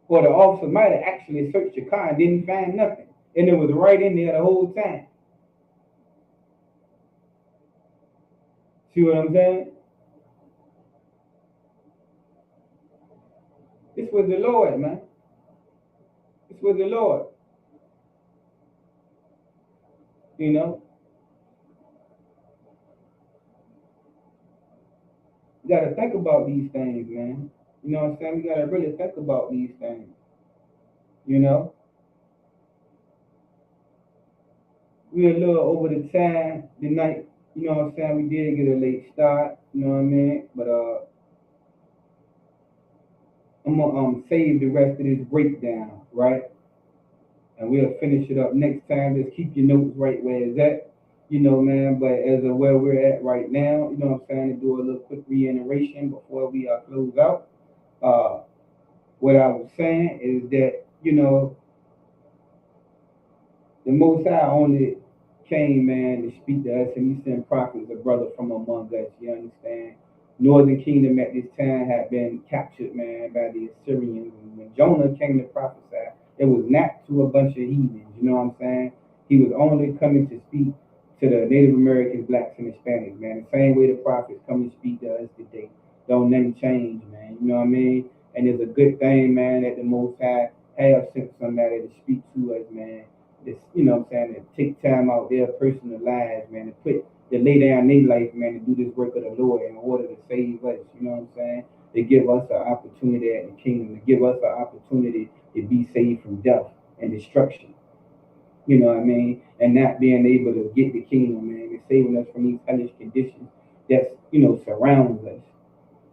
Or the officer might have actually searched your car and didn't find nothing. And it was right in there the whole time. See what I'm saying? This was the Lord, man. This was the Lord. You know? You got to think about these things, man. You know what I'm saying? We got to really think about these things. You know? We're a little over the time tonight. You know what I'm saying? We did get a late start. You know what I mean? But I'm going to save the rest of this breakdown, right? And we'll finish it up next time. Just keep your notes right where it's at. You know, man, but as of where we're at right now, you know what I'm saying, to do a little quick reiteration before we close out. What I was saying is that, the Most High only came, man, to speak to us, and he sent prophets, a brother from among us, you understand? Northern Kingdom at this time had been captured, man, by the Assyrians. And when Jonah came to prophesy, it was not to a bunch of heathens, you know what I'm saying? He was only coming to speak to the Native Americans, blacks, and Hispanics, man. The same way the prophets come to speak to us today. Don't nothing change, man. You know what I mean? And it's a good thing, man, that the Most High have sent somebody to speak to us, man. This, you know what I'm saying, to take time out their personal lives, man, to lay down their life, man, to do this work of the Lord in order to save us, you know what I'm saying? To give us an opportunity at the kingdom, to give us an opportunity to be saved from death and destruction. You know what I mean? And not being able to get the kingdom, man, and saving us from these hellish conditions that's, surrounds us,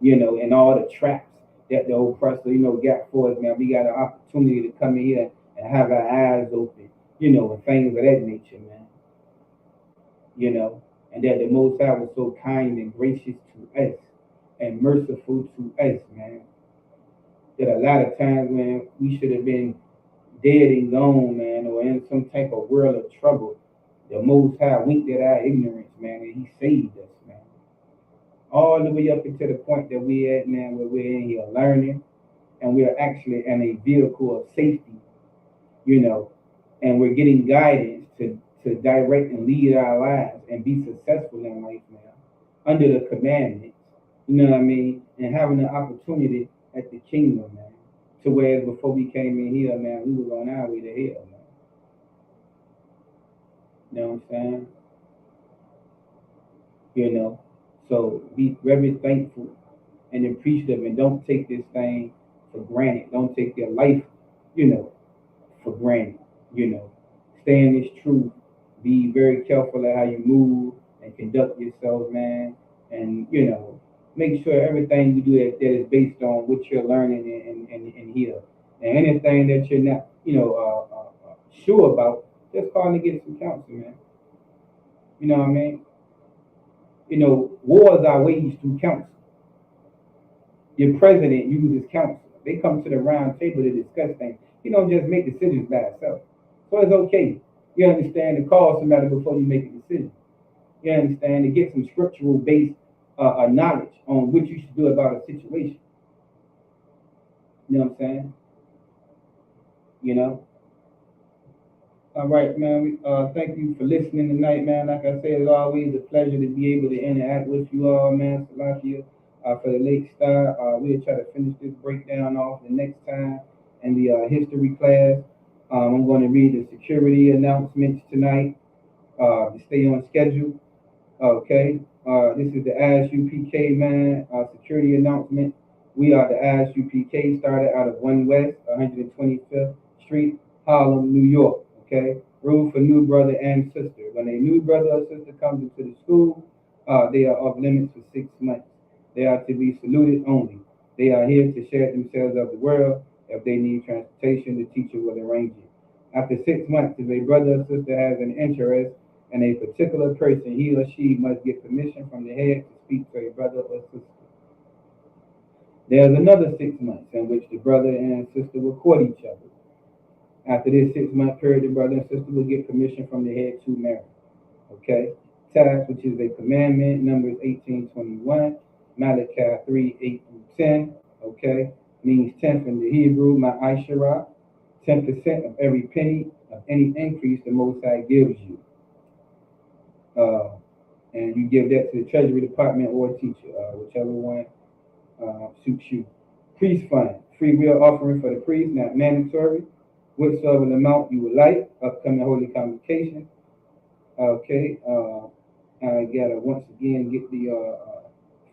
and all the traps that the oppressor, got for us, man. We got an opportunity to come in here and have our eyes open, you know, and things of that nature, man. You know, and that the Most High was so kind and gracious to us and merciful to us, man. That a lot of times, man, we should have been dead and gone, man, or in some type of world of trouble. The Most High winked at our ignorance, man, and He saved us, man. All the way up until the point that we're at, man, where we're in here learning, and we're actually in a vehicle of safety, you know, and we're getting guidance to direct and lead our lives and be successful in life now under the commandments, you know what I mean, and having the opportunity at the kingdom, man. To where before we came in here, man, we was on our way to hell, man. You know what I'm saying? You know, so be very thankful and appreciative, and don't take this thing for granted. Don't take your life, you know, for granted. You know, stay in this truth. Be very careful of how you move and conduct yourself, man. And you know, make sure everything you do that is based on what you're learning and here. And anything that you're not, you know, sure about, just call and get some counsel, man. You know what I mean? You know, wars are waged through counsel. Your president uses counsel. They come to the round table to discuss things. You don't just make decisions by itself. So it's okay. You understand to call somebody before you make a decision. You understand to get some scriptural based knowledge on what you should do about a situation. You know what I'm saying? You know. All right, man. Thank you for listening tonight, man. Like I said, it's always a pleasure to be able to interact with you all, man. Salakia, for the late start. We'll try to finish this breakdown off the next time in the history class. I'm going to read the security announcements tonight to stay on schedule. Okay. This is the ISUPK, man. Security announcement. We are the ISUPK, started out of 1 West, 125th Street, Harlem, New York. Okay. Rule for new brother and sister. When a new brother or sister comes into the school, they are off limits for 6 months. They are to be saluted only. They are here to share themselves of the world. If they need transportation, the teacher will arrange it. After 6 months, if a brother or sister has an interest in a particular person, he or she must get permission from the head to speak to a brother or sister. There's another 6 months in which the brother and sister will court each other. After this 6-month period, the brother and sister will get permission from the head to marry. Okay? Tithes, which is a commandment, Numbers 18:21, Malachi 3:8-10. Okay? Means 10th in the Hebrew, Ma'ashara, 10% of every penny of any increase the Most High gives you. And you give that to the Treasury Department or teacher, whichever one suits you. Priest fund, free will offering for the priest, not mandatory. Whatsoever amount you would like, upcoming holy convocation. Okay, I gotta once again get the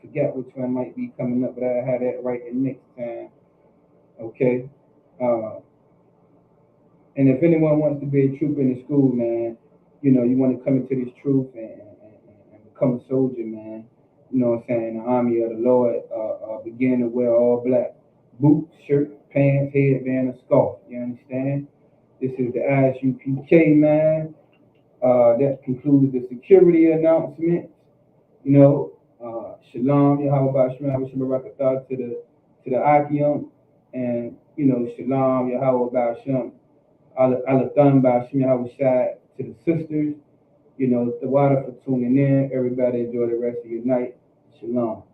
forget which one might be coming up, but I have that right the next time. Okay, and if anyone wants to be a trooper in the school, man, you know, you want to come into this truth and become a soldier, man. You know what I'm saying? The army of the Lord begin to wear all black. Boots, shirt, pants, headband, and scarf. You understand? This is the ISUPK, man. That concludes the security announcements. You know, Shalom, Yahweh Shalom, Shabbat to the Akim, and you know, Shalom, Yahweh Shalom, Alathan Bashim Yahweh Shai to the sisters. You know, the water for tuning in. Everybody enjoy the rest of your night. Shalom.